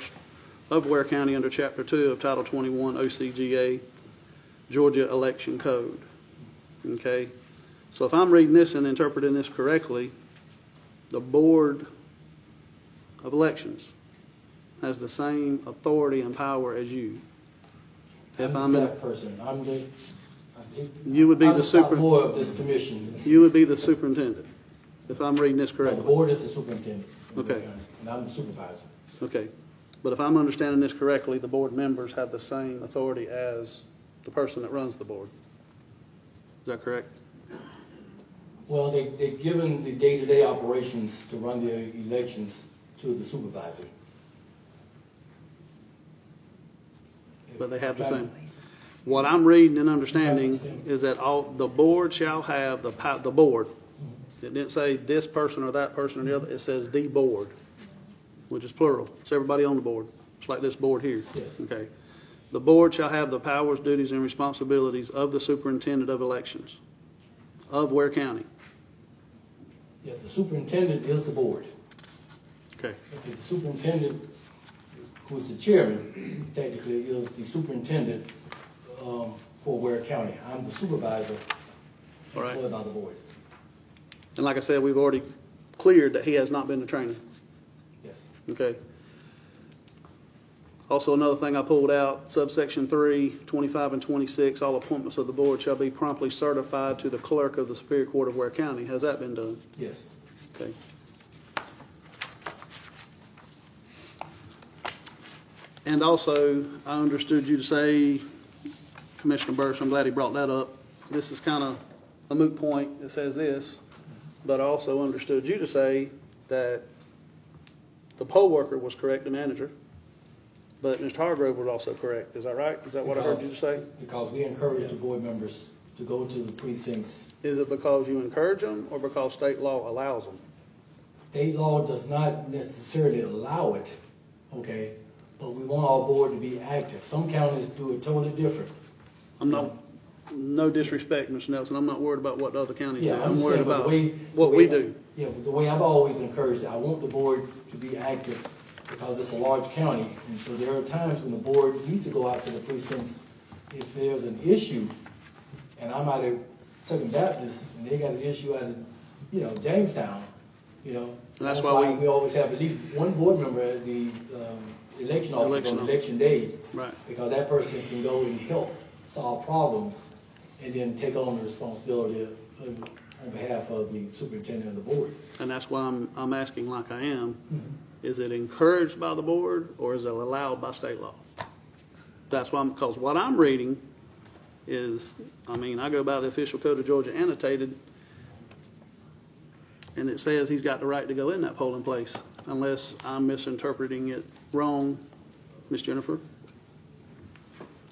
of Ware County under Chapter 2 of Title 21 OCGA Georgia Election Code. Okay? So if I'm reading this and interpreting this correctly, the Board of Elections has the same authority and power as you. I'm the staff person. You would be the more of this commission. You would be the superintendent, if I'm reading this correctly. No, the board is the superintendent. Okay. And I'm the supervisor. Okay. But if I'm understanding this correctly, the board members have the same authority as the person that runs the board. Is that correct? Well, they're given the day-to-day operations to run their elections to the supervisor. But they have the same. What I'm reading and understanding is that the board shall have the board. It didn't say this person or that person or the other. It says the board. which is plural, it's everybody on the board, it's like this board here. Yes. Okay. The board shall have the powers, duties, and responsibilities of the superintendent of elections of Ware County. Yes, the superintendent is the board. Okay. Okay, the superintendent, who is the chairman, technically is the superintendent for Ware County. I'm the supervisor All right. employed by the board. And like I said, we've already cleared that he has not been to training. Yes. Okay. Also, another thing I pulled out, subsection 3, 25 and 26, all appointments of the board shall be promptly certified to the clerk of the Superior Court of Ware County. Has that been done? Yes. Okay. And also, I understood you to say, Commissioner Burris, I'm glad he brought that up. This is kind of a moot point. It says this, but I also understood you to say that the poll worker was correct, the manager, but Mr. Hargrove was also correct. Is that right? Is that what I heard you say? Because we encourage the board members to go to the precincts. Is it because you encourage them or because state law allows them? State law does not necessarily allow it, okay? But we want our board to be active. Some counties do it totally different. I'm not, no disrespect, Mr. Nelson. I'm not worried about what the other counties do. I'm I'm worried saying, about what we do. Yeah, but the way I've always encouraged it, I want the board to be active because it's a large county. And so there are times when the board needs to go out to the precincts if there's an issue. And I'm out of Second Baptist and they got an issue out of, Jamestown, And that's why we always have at least one board member at the election office on election day. Right. Because that person can go and help solve problems and then take on the responsibility on behalf of the superintendent of the board. And that's why I'm asking like I am. Mm-hmm. Is it encouraged by the board or is it allowed by state law? That's why, because what I'm reading is, I go by the official code of Georgia annotated, and it says he's got the right to go in that polling place, unless I'm misinterpreting it wrong. Ms. Jennifer?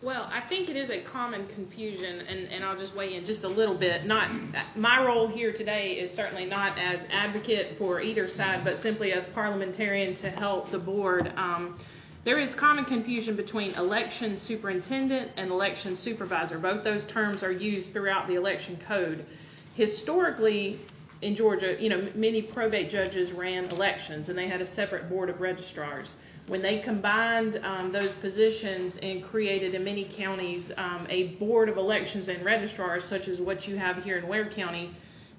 Well, I think it is a common confusion, and I'll just weigh in just a little bit. Not my role here today is certainly not as advocate for either side, but simply as parliamentarian to help the board. There is common confusion between election superintendent and election supervisor. Both those terms are used throughout the election code. Historically, in Georgia, many probate judges ran elections, and they had a separate board of registrars. When they combined those positions and created in many counties a board of elections and registrars, such as what you have here in Ware County,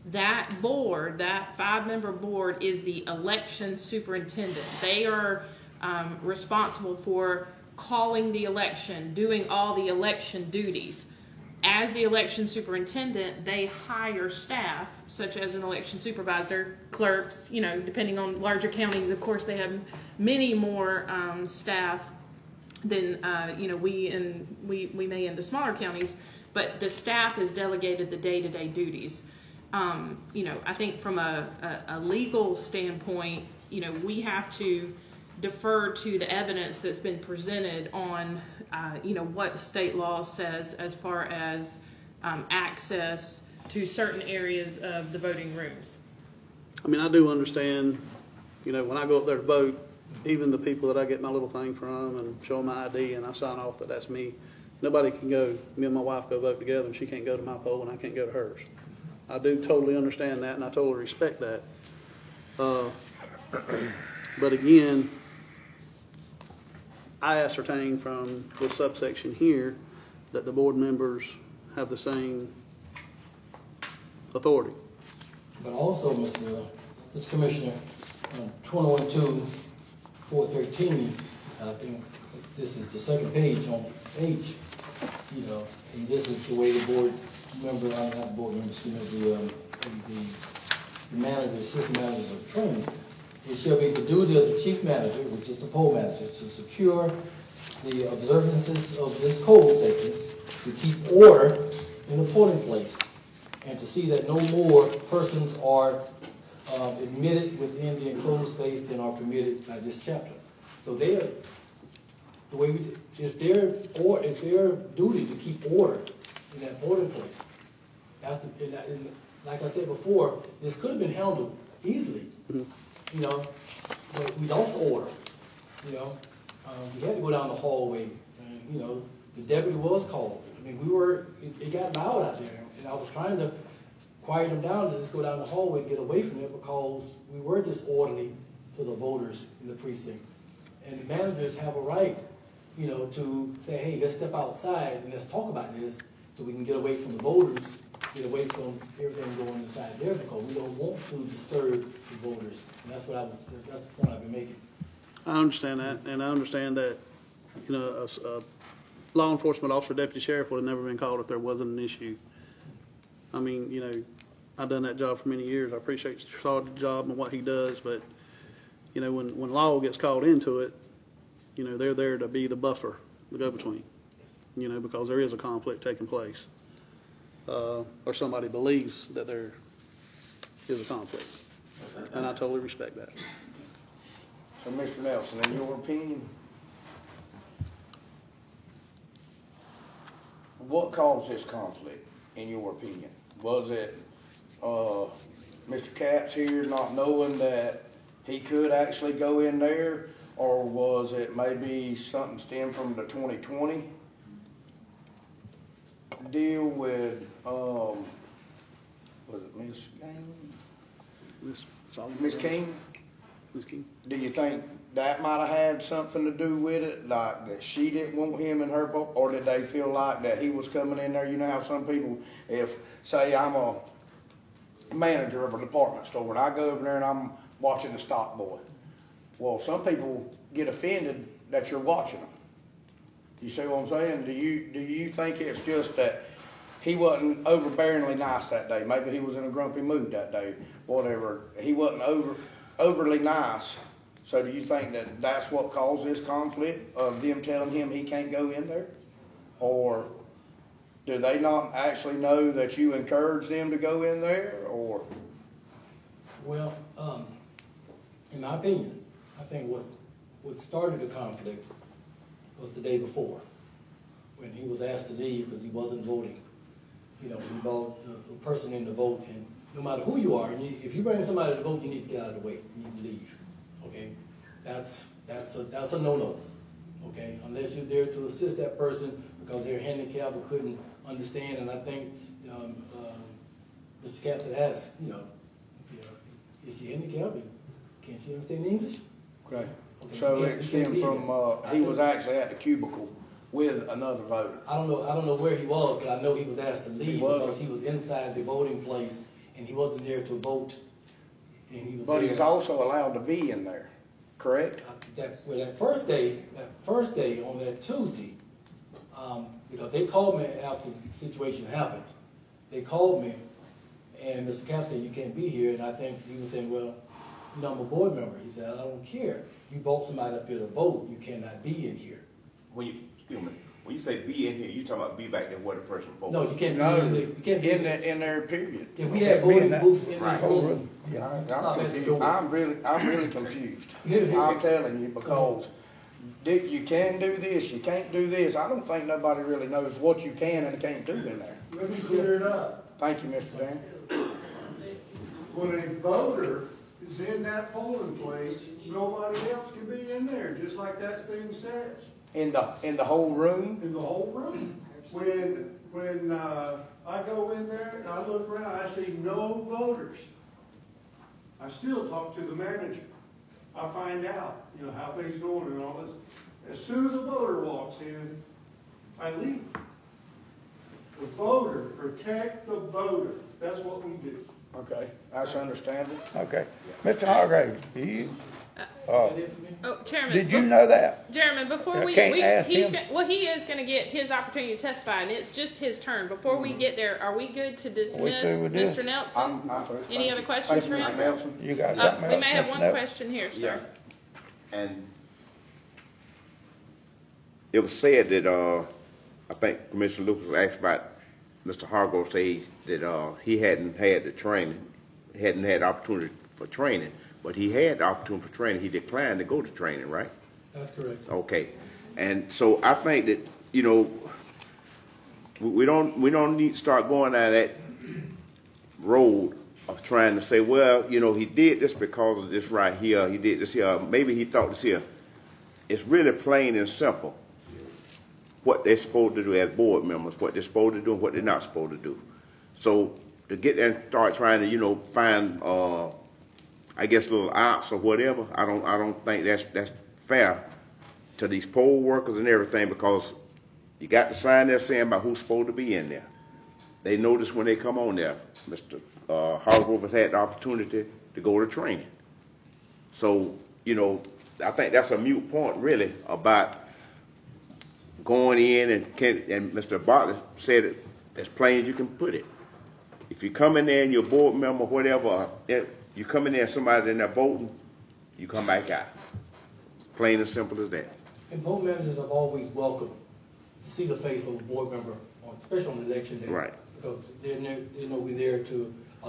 that board, that 5-member board, is the election superintendent. They are responsible for calling the election, doing all the election duties. As the election superintendent, they hire staff, such as an election supervisor, clerks, depending on larger counties. Of course, they have many more staff than, we may in the smaller counties, but the staff is delegated the day-to-day duties. I think from a legal standpoint, we have to defer to the evidence that's been presented on what state law says as far as access to certain areas of the voting rooms. I do understand, when I go up there to vote, even the people that I get my little thing from and show them my ID and I sign off that that's me, nobody can go, me and my wife go vote together and she can't go to my poll and I can't go to hers. I do totally understand that and I totally respect that. But again, I ascertain from this subsection here that the board members have the same authority. But also, Mr. Commissioner, 21-2-413, I think this is the second page on H, and this is the way the board member, not the board member, the manager, assistant manager of training. It shall be the duty of the chief manager, which is the poll manager, to secure the observances of this code section, to keep order in the polling place, and to see that no more persons are admitted within the enclosed space than are permitted by this chapter. So it's their duty to keep order in that polling place. Like I said before, this could have been handled easily. but we lost order, you know. We had to go down the hallway, and, you know, the deputy was called. I mean, it got loud out there, and I was trying to quiet them down to just go down the hallway and get away from it because we were disorderly to the voters in the precinct. And the managers have a right, you know, to say, hey, let's step outside and let's talk about this so we can get away from the voters, get away from everything going inside there, because we don't want to disturb the voters. And that's the point I've been making. I understand that, and I understand that, you know, a law enforcement officer, deputy sheriff would have never been called if there wasn't an issue. I mean, you know, I've done that job for many years. I appreciate Shaw's job and what he does, but, you know, when law gets called into it, you know, they're there to be the buffer, the go-between, you know, because there is a conflict taking place, or somebody believes that there is a conflict, and I totally respect that. So, Mr. Nelson, in your opinion, what caused this conflict, in your opinion? Was it Mr. Capps here not knowing that he could actually go in there, or was it maybe something stemmed from the 2020 deal with, was it Miss King? Miss King? Miss King? Do you think that might have had something to do with it, like that she didn't want him in her boat, or did they feel like that he was coming in there? You know how some people, if, say I'm a manager of a department store and I go over there and I'm watching the stock boy. Well, some people get offended that you're watching them. You see what I'm saying? Do you think it's just that he wasn't overbearingly nice that day? Maybe he was in a grumpy mood that day, whatever. He wasn't overly nice. So do you think that that's what caused this conflict of them telling him he can't go in there? Or do they not actually know that you encourage them to go in there? Or? Well, in my opinion, I think what started the conflict was the day before, when he was asked to leave because he wasn't voting. You know, we brought a person in to vote, and no matter who you are, if you bring somebody to vote, you need to get out of the way. You need to leave. Okay, that's a no-no. Okay, unless you're there to assist that person because they're handicapped or couldn't understand. And I think Mr. Capps had asked, you know, is she handicapped? Can she understand English? Okay. Okay. So it stemmed from he was actually at the cubicle with another voter. I don't know where he was, but I know he was asked to leave because he was inside the voting place and he wasn't there to vote. And he was but there. He's also allowed to be in there, correct? That first day on that Tuesday, because they called me after the situation happened. They called me, and Mr. Capps said, you can't be here. And I think he was saying, well, you know, I'm a board member. He said, I don't care. You brought somebody up here to vote. You cannot be in here. When you say be in here, you talking about be back there where the person voted? No, you can't be in there. You can't be in there, period. If we had voting booths in this room, I'm really confused. I'm telling you, because you can do this, you can't do this. I don't think nobody really knows what you can and can't do in there. Let me clear it up. Thank you, Mr. Dan. When a voter is in that polling place, nobody else can be in there, just like that thing says. In the whole room? In the whole room. When I go in there and I look around, I see no voters. I still talk to the manager. I find out, you know, how things going and all this. As soon as a voter walks in, I leave. The voter, protect the voter. That's what we do. Okay, that's understandable. Okay. Mr. Hargrove, do you? Chairman. Did you know that? Chairman, before he is going to get his opportunity to testify, and it's just his turn. Before we get there, are we good to dismiss Mr. Nelson? Any other questions for him? You got something else? We may have one question here, sir. Yeah. And it was said that I think Commissioner Lucas asked about Mr. Hargrove say that he hadn't had the training, hadn't had opportunity for training, but he had the opportunity for training. He declined to go to training, right? That's correct. Okay, and so I think that, you know, we don't need to start going down that road of trying to say, well, you know, he did this because of this right here, he did this here, maybe he thought this here. It's really plain and simple what they're supposed to do as board members, what they're supposed to do and what they're not supposed to do. So to get there and start trying to, you know, find, I guess, little outs or whatever, I don't think that's fair to these poll workers and everything, because you got the sign there saying about who's supposed to be in there. They notice when they come on there. Mr. Hargrove has had the opportunity to go to training. So, you know, I think that's a moot point really about going in and Mr. Bartlett said it as plain as you can put it. If you come in there and you're a board member, whatever, you come in there and somebody in there voting, you come back out. Plain and simple as that. And board managers have always welcomed to see the face of a board member, especially on election day. Right. Because they know we're there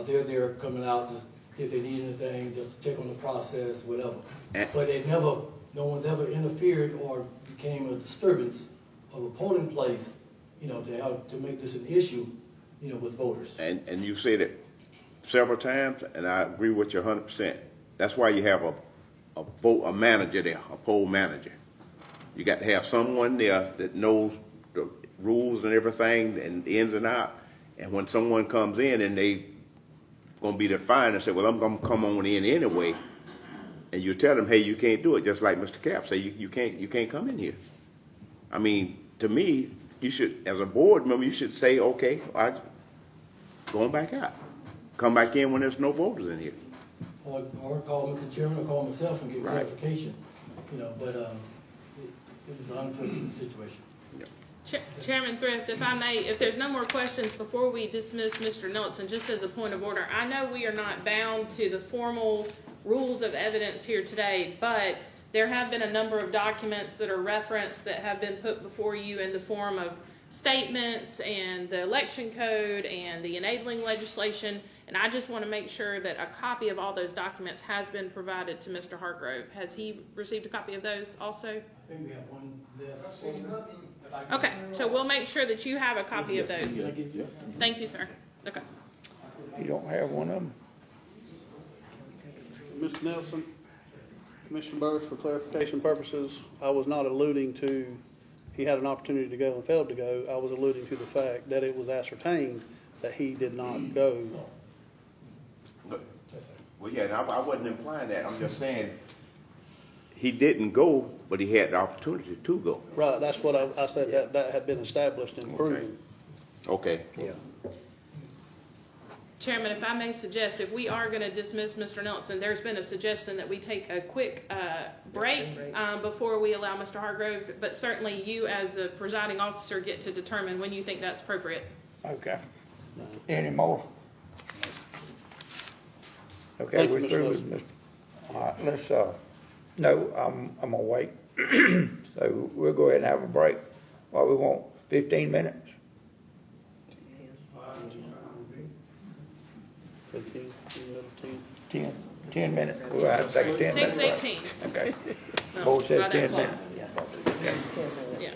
they're there coming out to see if they need anything, just to check on the process, whatever. But no one's ever interfered or became a disturbance of a polling place, you know, to make this an issue, you know, with voters. And you said it several times, and I agree with you 100%. That's why you have a manager there, a poll manager. You got to have someone there that knows the rules and everything and the ins and outs. And when someone comes in and they going to be defined and say, well, I'm going to come on in anyway, and you tell them, hey, you can't do it, just like Mr. Cap say, you can't come in here. I mean, to me, you should, as a board member, you should say, okay, I'm going back out. Come back in when there's no voters in here. Or call Mr. Chairman or call myself and get Right. clarification, you know, but it was an unfortunate situation. Chairman Thrift, if I may, if there's no more questions before we dismiss Mr. Nelson, just as a point of order, I know we are not bound to the formal rules of evidence here today, but there have been a number of documents that are referenced that have been put before you in the form of statements and the election code and the enabling legislation, and I just want to make sure that a copy of all those documents has been provided to Mr. Hargrove. Has he received a copy of those also? I think we have one list. Okay, so we'll make sure that you have a copy of those. Thank you, sir. Okay. You don't have one of them? Mr. Nelson, Commissioner Burris, for clarification purposes, I was not alluding to he had an opportunity to go and failed to go. I was alluding to the fact that it was ascertained that he did not go. Well, yeah, and I wasn't implying that. I'm just saying he didn't go, but he had the opportunity to go. Right, that's what I said, that had been established and proven. Okay. Yeah. Chairman, if I may suggest, if we are going to dismiss Mr. Nelson, there's been a suggestion that we take a quick break before we allow Mr. Hargrove, but certainly you as the presiding officer get to determine when you think that's appropriate. Okay. Any more? Okay, Thank you, we're Mr. through Wilson. with Mr. All right, let's, no, I'm gonna wait. So we'll go ahead and have a break. What we want, 15 minutes? 10 minutes. We'll have to take a 10 minute break. 6:18. Okay. No, Board said by that 10 clock. minutes. Okay. Yeah.